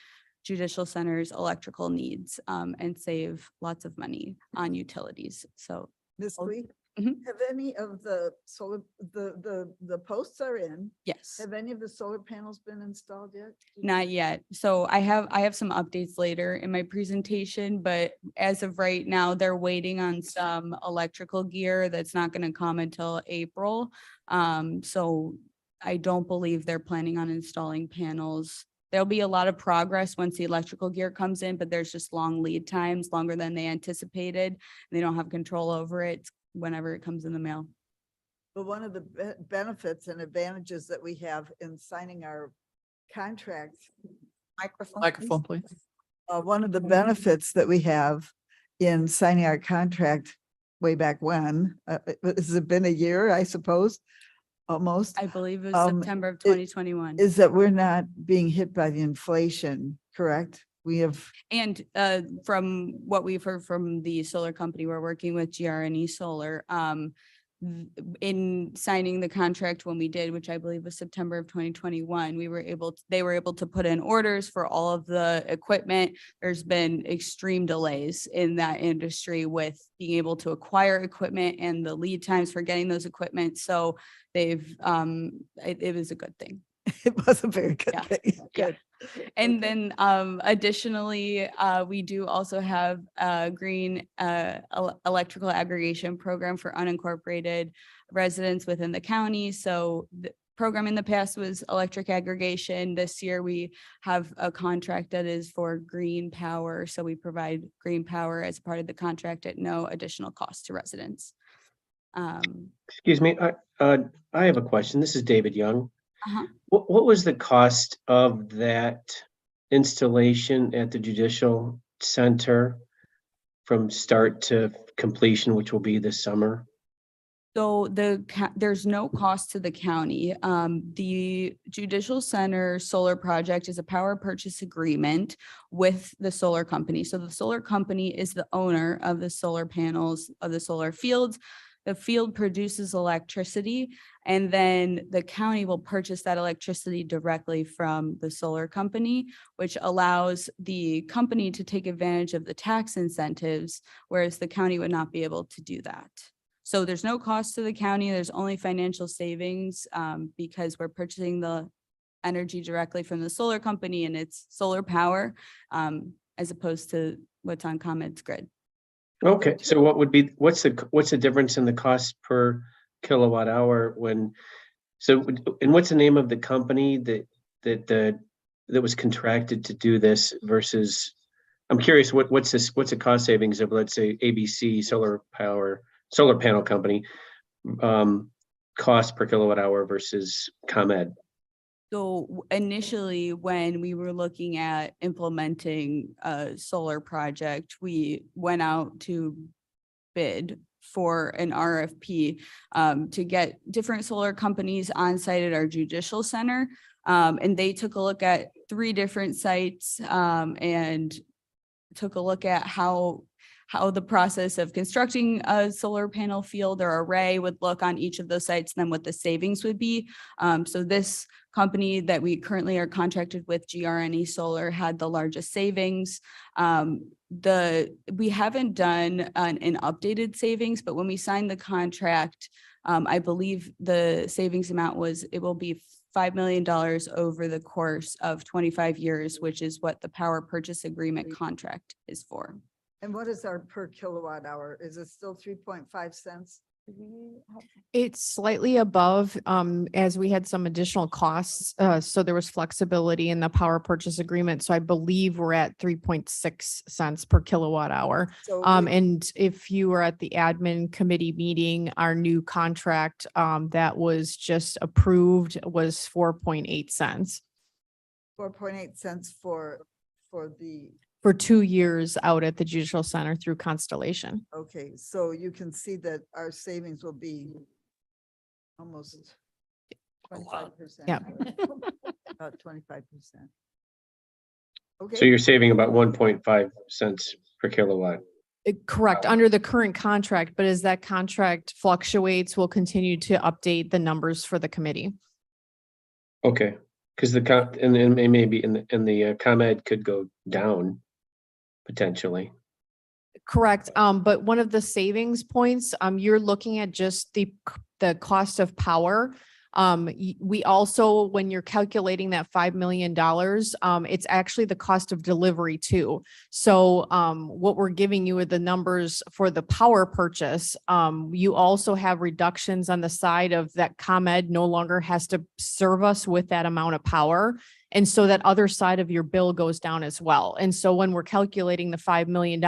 Judicial Center's electrical needs and save lots of money on utilities. So Ms. Oh, Lee, mhm. have any of the solar, the posts are in? Yes. Have any of the solar panels been installed yet? Not yet. So I have some updates later in my presentation, but as of right now, they're waiting on some electrical gear that's not going to come until April. So I don't believe they're planning on installing panels. There'll be a lot of progress once the electrical gear comes in, but there's just long lead times, longer than they anticipated. They don't have control over it whenever it comes in the mail. But one of the benefits and advantages that we have in signing our contract. Microphone, please. One of the benefits that we have in signing our contract way back when, has it been a year, I suppose? Almost, I believe it was September of 2021. is that we're not being hit by the inflation, correct? We have, And from what we've heard from the solar company, we're working with GRNE Solar. In signing the contract when we did, which I believe was September of 2021, they were able to put in orders for all of the equipment. There's been extreme delays in that industry with being able to acquire equipment and the lead times for getting those equipment. So they've, it was a good thing. it was a very good Yeah. thing. Good. And then additionally, we do also have a green electrical aggregation program for unincorporated residents within the county. So the program in the past was electric aggregation. This year we have a contract that is for green power. So we provide green power as part of the contract at no additional cost to residents. Excuse me, I have a question. This is David Young. Uh-huh. What was the cost of that installation at the Judicial Center from start to completion, which will be this summer? So there's no cost to the county. The Judicial Center solar project is a power purchase agreement with the solar company. So the solar company is the owner of the solar panels of the solar fields. The field produces electricity, and then the county will purchase that electricity directly from the solar company, which allows the company to take advantage of the tax incentives, whereas the county would not be able to do that. So there's no cost to the county. There's only financial savings because we're purchasing the energy directly from the solar company and it's solar power as opposed to what's on ComEd's grid. Okay, so what's the difference in the cost per kilowatt hour and what's the name of the company that was contracted to do this versus, I'm curious, what's the cost savings of, let's say, ABC solar panel company cost per kilowatt hour versus ComEd? So initially, when we were looking at implementing a solar project, we went out to bid for an RFP to get different solar companies on site at our Judicial Center. And they took a look at 3 different sites and took a look at how the process of constructing a solar panel field or array would look on each of those sites, and then what the savings would be. So this company that we currently are contracted with, GRNE Solar, had the largest savings. We haven't done an updated savings, but when we signed the contract, I believe the savings amount it will be $5 million over the course of 25 years, which is what the power purchase agreement contract is for. And what is our per kilowatt hour? Is it still 3.5 cents? It's slightly above, as we had some additional costs. So there was flexibility in the power purchase agreement. So I believe we're at 3.6 cents per kilowatt hour. So And if you were at the admin committee meeting, our new contract, that was just approved was 4.8 cents 4.8 cents for the, for 2 years out at the Judicial Center through Constellation. okay, so you can see that our savings will be almost 25%. Yep. About 25%. So Okay, you're saving about 1.5 cents per kilowatt. Correct, under the current contract, but as that contract fluctuates, we'll continue to update the numbers for the committee. Okay, because and it may be in the ComEd could go down potentially. Correct. But one of the savings points, you're looking at just the cost of power. We also, when you're calculating that $5 million, it's actually the cost of delivery too. So, what we're giving you are the numbers for the power purchase. You also have reductions on the side of that ComEd no longer has to serve us with that amount of power. And so that other side of your bill goes down as well. And so when we're calculating the $5 million,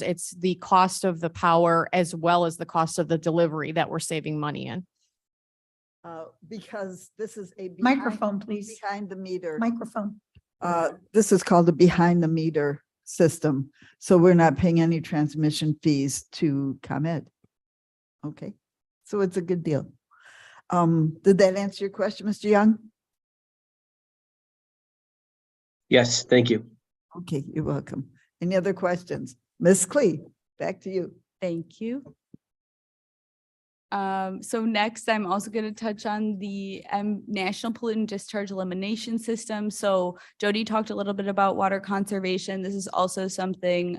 it's the cost of the power as well as the cost of the delivery that we're saving money in. because this is a Microphone, please. behind the meter. Microphone. This is called a behind the meter system. So we're not paying any transmission fees to ComEd. Okay, so it's a good deal. Did that answer your question, Mr. Young? Yes, thank you. Okay, you're welcome. Any other questions? Ms. Clee, back to you. Thank you. So next, I'm also going to touch on the National Pollutant Discharge Elimination System. So Jody talked a little bit about water conservation. This is also something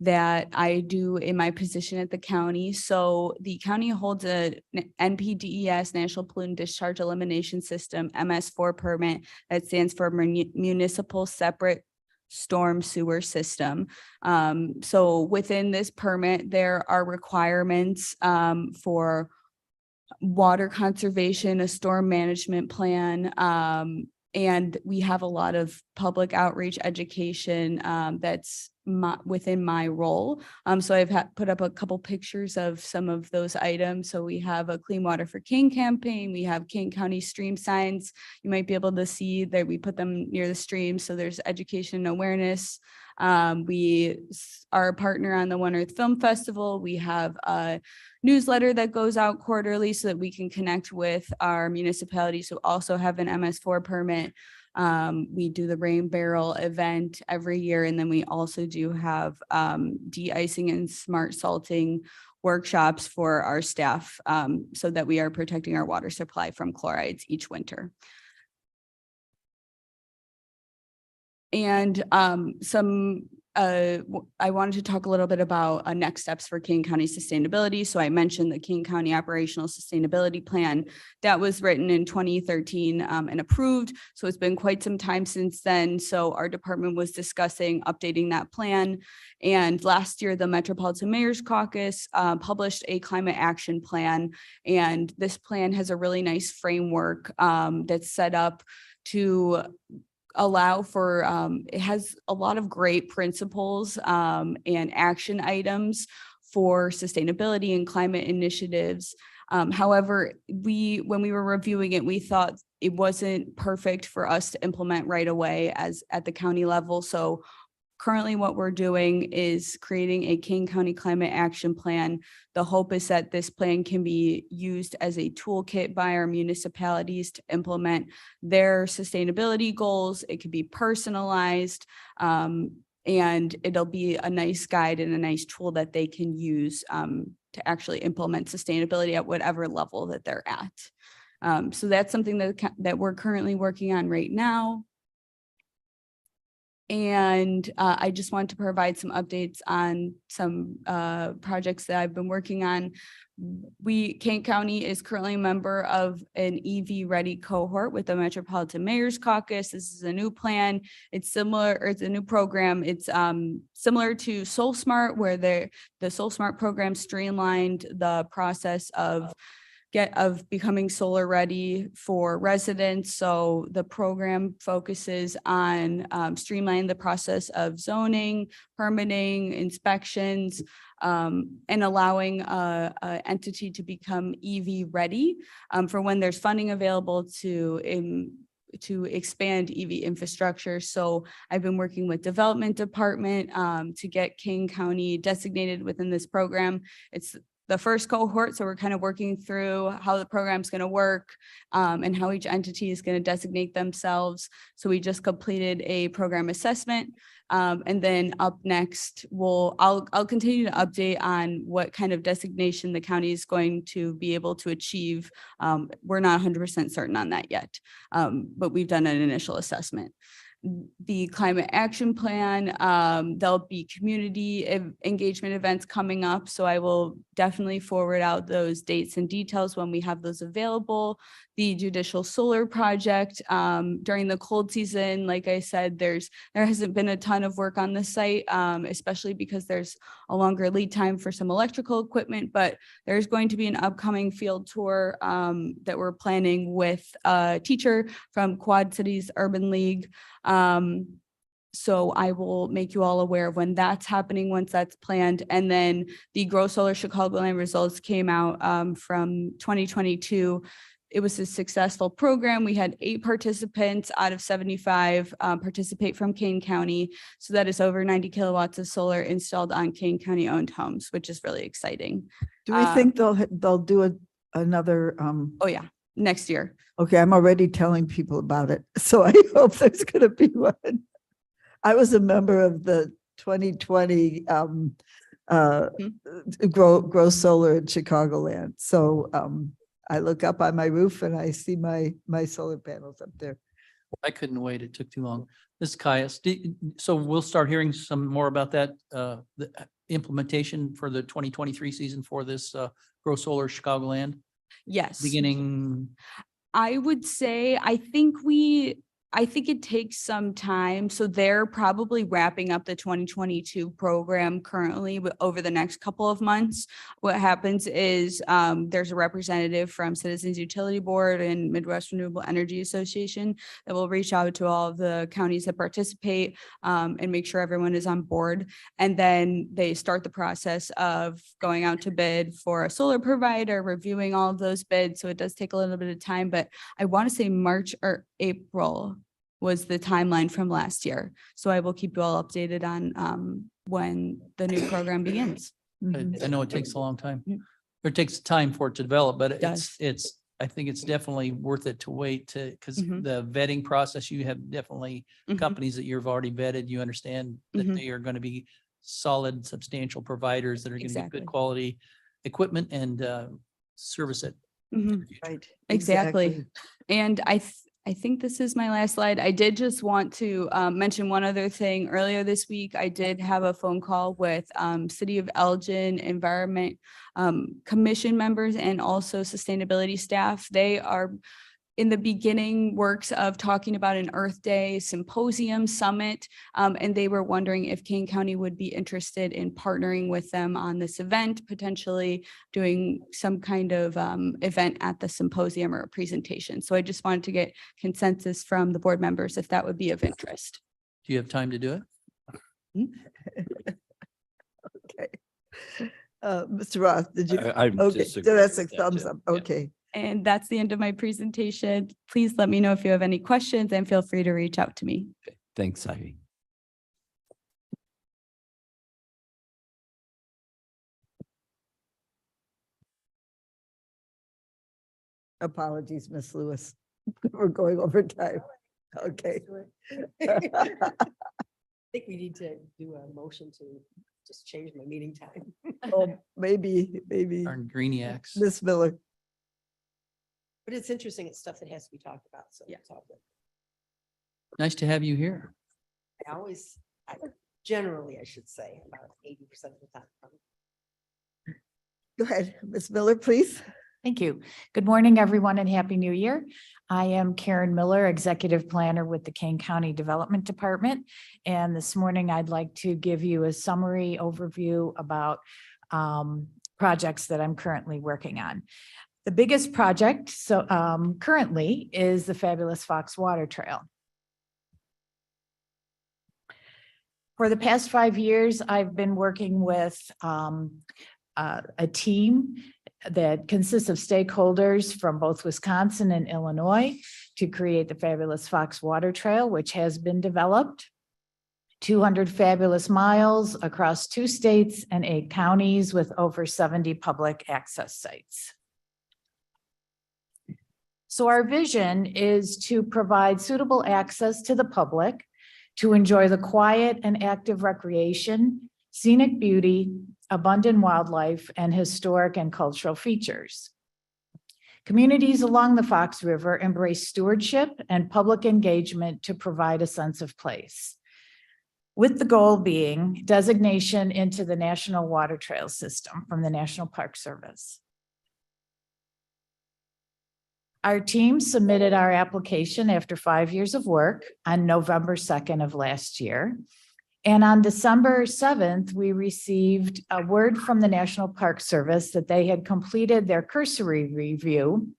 that I do in my position at the county. So the county holds a NPDES, National Pollutant Discharge Elimination System, MS4 permit that stands for Municipal Separate Storm Sewer System. So within this permit, there are requirements for water conservation, a storm management plan, and we have a lot of public outreach education that's within my role. So I've put up a couple pictures of some of those items. So we have a Clean Water for Kane campaign. We have Kane County stream signs. You might be able to see that we put them near the stream. So there's education and awareness. We are a partner on the One Earth Film Festival. We have a newsletter that goes out quarterly so that we can connect with our municipalities who also have an MS4 permit. We do the Rain Barrel event every year, and then we also do have de-icing and smart salting workshops for our staff so that we are protecting our water supply from chlorides each winter. And I wanted to talk a little bit about next steps for Kane County sustainability. So I mentioned the Kane County Operational Sustainability Plan that was written in 2013 and approved. So it's been quite some time since then. So our department was discussing updating that plan. And last year, the Metropolitan Mayor's Caucus published a climate action plan. And this plan has a really nice framework that's set up to allow for, it has a lot of great principles and action items for sustainability and climate initiatives. However, when we were reviewing it, we thought it wasn't perfect for us to implement right away as at the county level. So currently what we're doing is creating a Kane County Climate Action Plan. The hope is that this plan can be used as a toolkit by our municipalities to implement their sustainability goals. It could be personalized, and it'll be a nice guide and a nice tool that they can use to actually implement sustainability at whatever level that they're at. So that's something that we're currently working on right now. And I just want to provide some updates on some projects that I've been working on. Kane County is currently a member of an EV Ready cohort with the Metropolitan Mayor's Caucus. This is a new plan. It's similar, or it's a new program. It's similar to Soul Smart, where the Soul Smart program streamlined the process of becoming solar ready for residents. So the program focuses on streamlining the process of zoning, permitting, inspections, and allowing a entity to become EV ready for when there's funding available to expand EV infrastructure. So I've been working with development department to get Kane County designated within this program. It's the first cohort, so we're kind of working through how the program's going to work and how each entity is going to designate themselves. So we just completed a program assessment. And then up next, I'll continue to update on what kind of designation the county is going to be able to achieve. We're not 100% certain on that yet, but we've done an initial assessment. The climate action plan, there'll be community engagement events coming up. So I will definitely forward out those dates and details when we have those available. The judicial solar project, during the cold season, like I said, there hasn't been a ton of work on the site, especially because there's a longer lead time for some electrical equipment, but there's going to be an upcoming field tour that we're planning with a teacher from Quad Cities Urban League. So I will make you all aware of when that's happening, once that's planned. And then the Grow Solar Chicagoland results came out from 2022. It was a successful program. We had 8 participants out of 75 participate from Kane County. So that is over 90 kilowatts of solar installed on Kane County owned homes, which is really exciting. Do we think they'll do another? Oh yeah, next year. Okay, I'm already telling people about it, so I hope there's going to be one. I was a member of the 2020 Grow Solar in Chicagoland. So I look up on my roof and I see my solar panels up there. I couldn't wait. It took too long. This is Caius. So we'll start hearing some more about that, the implementation for the 2023 season for this Grow Solar Chicagoland. Yes. Beginning. I would say, I think it takes some time. So they're probably wrapping up the 2022 program currently over the next couple of months. What happens is there's a representative from Citizens Utility Board and Midwest Renewable Energy Association that will reach out to all of the counties that participate and make sure everyone is on board. And then they start the process of going out to bid for a solar provider, reviewing all of those bids. So it does take a little bit of time, but I want to say March or April was the timeline from last year. So I will keep you all updated on when the new program begins. I know it takes a long time. Or it takes time for it to develop, but I think it's definitely worth it to wait because the vetting process, you have definitely companies that you've already vetted. You understand that they are going to be solid, substantial providers that are going to get good quality equipment and service it. Right. Exactly. And I think this is my last slide. I did just want to mention one other thing. Earlier this week, I did have a phone call with City of Elgin Environment Commission members and also sustainability staff. They are in the beginning works of talking about an Earth Day symposium summit. And they were wondering if Kane County would be interested in partnering with them on this event, potentially doing some kind of event at the symposium or a presentation. So I just wanted to get consensus from the board members if that would be of interest. Do you have time to do it? Okay. Mr. Roth, did you? I Okay, disagree so that's a with that, thumbs too. up. Yeah. Okay. And that's the end of my presentation. Please let me know if you have any questions and feel free to reach out to me. Thanks, Ivy. Apologies, Miss Lewis. We're going over time. Okay. I think we need to do a motion to just change my meeting time. Oh, maybe. Darn Greeniacs. Miss Miller. But it's interesting. It's stuff that has to be talked about. So it's all good. Nice to have you here. generally, I should say, about 80% of the time. Go ahead, Ms. Miller, please. Thank you. Good morning, everyone, and Happy New Year. I am Karen Miller, Executive Planner with the Kane County Development Department. And this morning, I'd like to give you a summary overview about projects that I'm currently working on. The biggest project currently is the Fabulous Fox Water Trail. For the past 5 years, I've been working with a team that consists of stakeholders from both Wisconsin and Illinois to create the Fabulous Fox Water Trail, which has been developed. 200 fabulous miles across 2 states and 8 counties with over 70 public access sites. So our vision is to provide suitable access to the public to enjoy the quiet and active recreation, scenic beauty, abundant wildlife, and historic and cultural features. Communities along the Fox River embrace stewardship and public engagement to provide a sense of place, with the goal being designation into the National Water Trail System from the National Park Service. Our team submitted our application after 5 years of work on November 2nd of last year. And on December 7th, we received a word from the National Park Service that they had completed their cursory review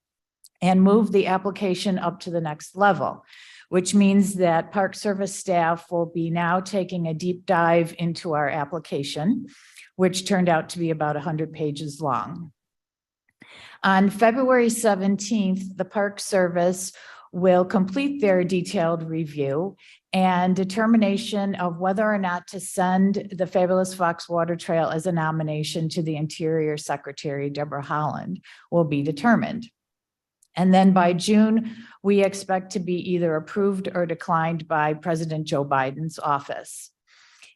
and moved the application up to the next level, which means that Park Service staff will be now taking a deep dive into our application, which turned out to be about 100 pages long. On February 17th, the Park Service will complete their detailed review and determination of whether or not to send the Fabulous Fox Water Trail as a nomination to the Interior Secretary, Deborah Haaland, will be determined. And then by June, we expect to be either approved or declined by President Joe Biden's office.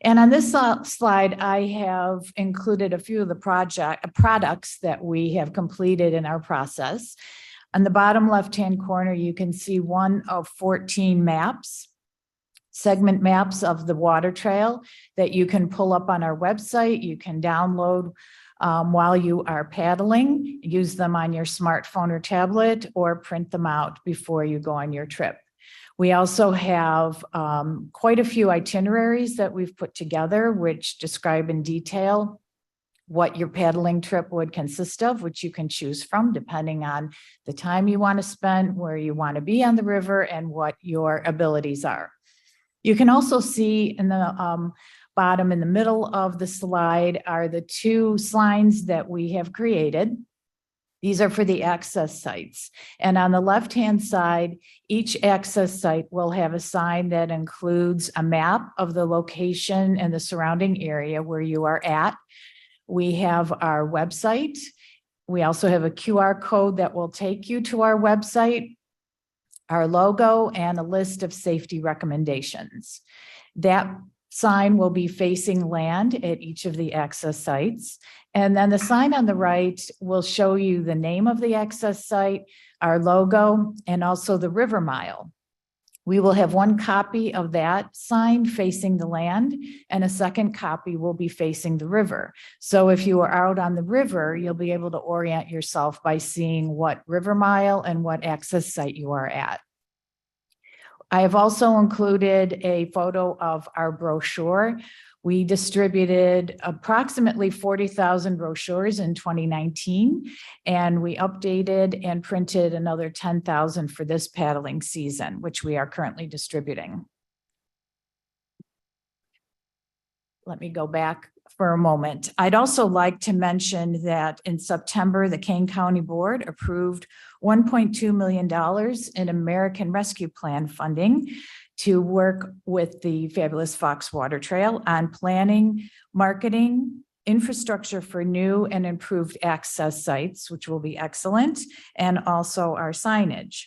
And on this slide, I have included a few of the products that we have completed in our process. On the bottom left-hand corner, you can see one of 14 maps, segment maps of the water trail that you can pull up on our website. You can download while you are paddling, use them on your smartphone or tablet, or print them out before you go on your trip. We also have quite a few itineraries that we've put together, which describe in detail what your paddling trip would consist of, which you can choose from depending on the time you want to spend, where you want to be on the river, and what your abilities are. You can also see in the bottom, in the middle of the slide, are the 2 signs that we have created. These are for the access sites. And on the left-hand side, each access site will have a sign that includes a map of the location and the surrounding area where you are at. We have our website. We also have a QR code that will take you to our website, our logo, and a list of safety recommendations. That sign will be facing land at each of the access sites. And then the sign on the right will show you the name of the access site, our logo, and also the river mile. We will have 1 copy of that sign facing the land, and a second copy will be facing the river. So if you are out on the river, you'll be able to orient yourself by seeing what river mile and what access site you are at. I have also included a photo of our brochure. We distributed approximately 40,000 brochures in 2019, and we updated and printed another 10,000 for this paddling season, which we are currently distributing. Let me go back for a moment. I'd also like to mention that in September, the Kane County Board approved $1.2 million in American Rescue Plan funding to work with the Fabulous Fox Water Trail on planning, marketing, infrastructure for new and improved access sites, which will be excellent, and also our signage.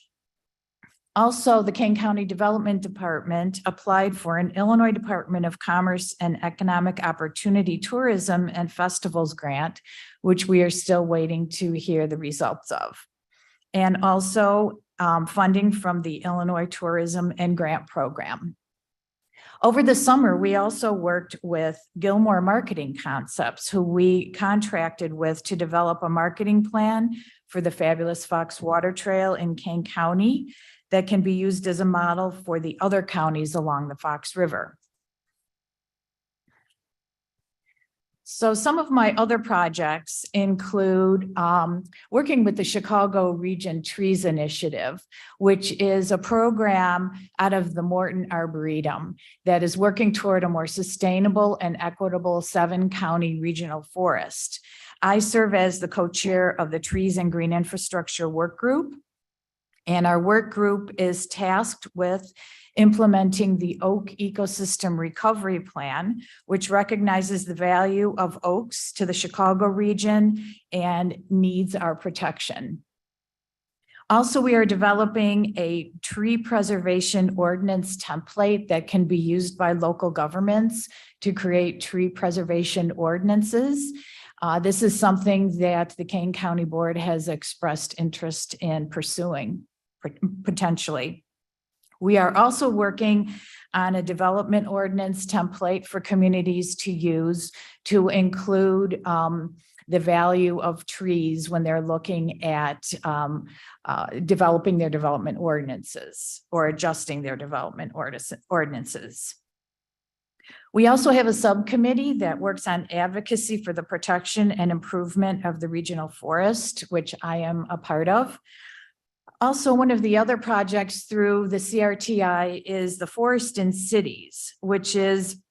Also, the Kane County Development Department applied for an Illinois Department of Commerce and Economic Opportunity Tourism and Festivals grant, which we are still waiting to hear the results of. And also funding from the Illinois Tourism and Grant Program. Over the summer, we also worked with Gilmore Marketing Concepts, who we contracted with to develop a marketing plan for the fabulous Fox Water Trail in Kane County that can be used as a model for the other counties along the Fox River. So some of my other projects include working with the Chicago Region Trees Initiative, which is a program out of the Morton Arboretum that is working toward a more sustainable and equitable 7-county regional forest. I serve as the co-chair of the Trees and Green Infrastructure Work Group. And our work group is tasked with implementing the Oak Ecosystem Recovery Plan, which recognizes the value of oaks to the Chicago region and needs our protection. Also, we are developing a tree preservation ordinance template that can be used by local governments to create tree preservation ordinances. This is something that the Kane County Board has expressed interest in pursuing potentially. We are also working on a development ordinance template for communities to use to include the value of trees when they're looking at developing their development ordinances or adjusting their development ordinances. We also have a subcommittee that works on advocacy for the protection and improvement of the regional forest, which I am a part of. Also, one of the other projects through the CRTI is the Forest in Cities, which is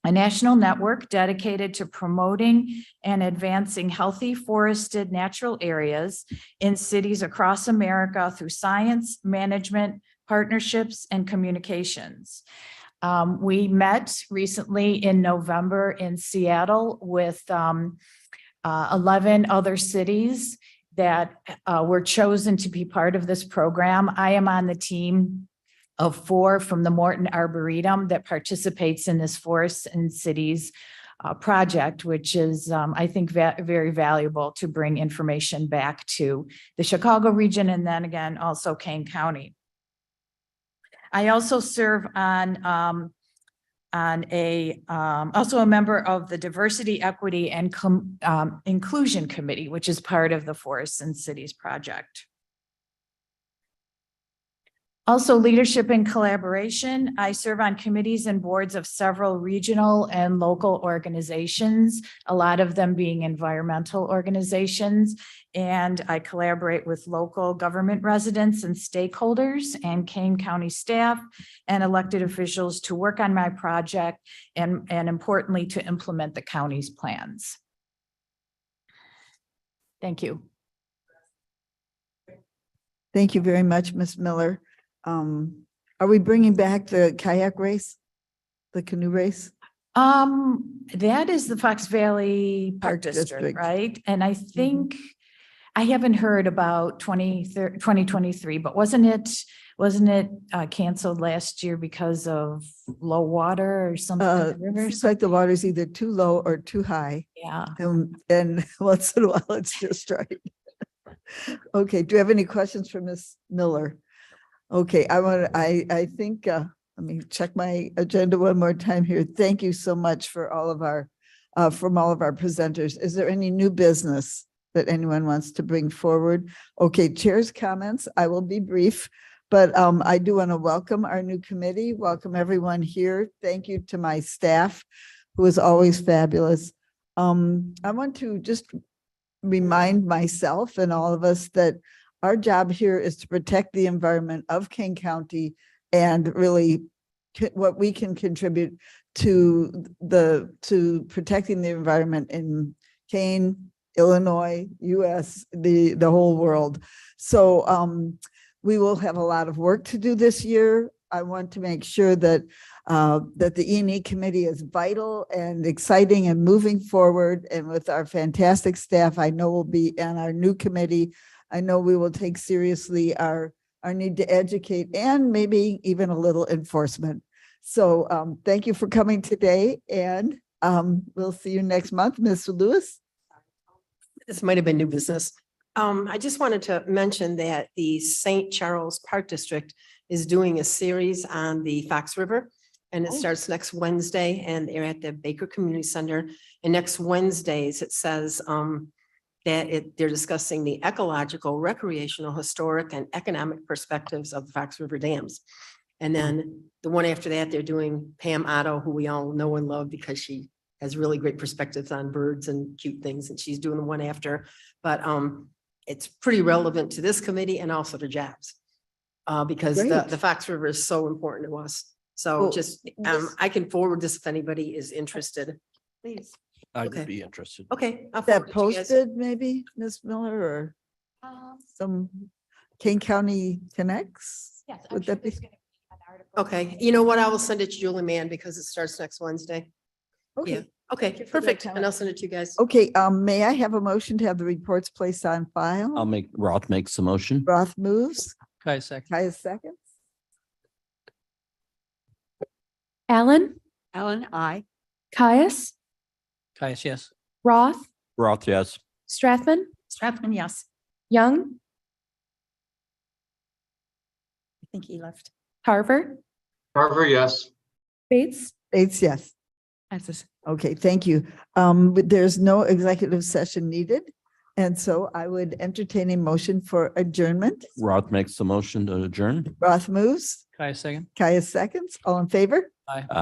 a national network dedicated to promoting and advancing healthy forested natural areas in cities across America through science, management, partnerships, and communications. We met recently in November in Seattle with 11 other cities that were chosen to be part of this program. I am on the team of 4 from the Morton Arboretum that participates in this Forests and Cities project, which is, I think, very valuable to bring information back to the Chicago region and then again, also Kane County. I also serve on also a member of the Diversity, Equity, and Inclusion Committee, which is part of the Forests and Cities project. Also, leadership and collaboration. I serve on committees and boards of several regional and local organizations, a lot of them being environmental organizations. And I collaborate with local government residents and stakeholders and Kane County staff and elected officials to work on my project and importantly, to implement the county's plans. Thank you. Thank you very much, Ms. Miller. Are we bringing back the kayak race, the canoe race? That is the Fox Valley Park District, right? And I think I haven't heard about 2023, but wasn't it canceled last year because of low water or something in the river? It's like the water's either too low or too high. Yeah. And once in a while, it's just right. Okay, do you have any questions for Ms. Miller? Okay, I think, let me check my agenda one more time here. Thank you so much for all of our, from all of our presenters. Is there any new business that anyone wants to bring forward? Okay, chair's comments. I will be brief, but I do want to welcome our new committee. Welcome everyone here. Thank you to my staff, who is always fabulous. I want to just remind myself and all of us that our job here is to protect the environment of Kane County and really what we can contribute to protecting the environment in Kane, Illinois, US, the whole world. So we will have a lot of work to do this year. I want to make sure that that the E&E committee is vital and exciting and moving forward. And with our fantastic staff, I know we'll be on our new committee. I know we will take seriously our need to educate and maybe even a little enforcement. So thank you for coming today, and we'll see you next month. Ms. Lewis? This might have been new business. I just wanted to mention that the St. Charles Park District is doing a series on the Fox River. And it Oh. starts next Wednesday and they're at the Baker Community Center. And next Wednesdays, it says they're discussing the ecological, recreational, historic and economic perspectives of the Fox River Dams. And then the one after that, they're doing Pam Otto, who we all know and love because she has really great perspectives on birds and cute things. And she's doing the one after, but it's pretty relevant to this committee and also to jobs. Because Great. the Fox River is so important to us. So Well, just, this- I can forward this if anybody is interested. Please. I'd Okay. be interested. Okay. I'll Is that forward it to you guys. posted maybe, Ms. Miller, or some Kane County Connects? Yes. Would that be? Okay, you know what? I will send it to Julie Mann because it starts next Wednesday. Okay, Okay, you for that perfect. comment. And I'll send it to you guys. okay, may I have a motion to have the reports placed on file? Roth makes the motion. Roth moves, Kai second. Caius seconds. Allen, Ellen, I. Caius, Caius, yes. Roth, Roth, yes. Strathman, Strathman, yes. Young, I think he left. Tarver, Carver, yes. Bates. Bates, yes. Okay, thank you. But there's no executive session needed. And so I would entertain a motion for adjournment. Roth makes the motion to adjourn. Roth moves, Kai second. Caius seconds, all in favor? Aye.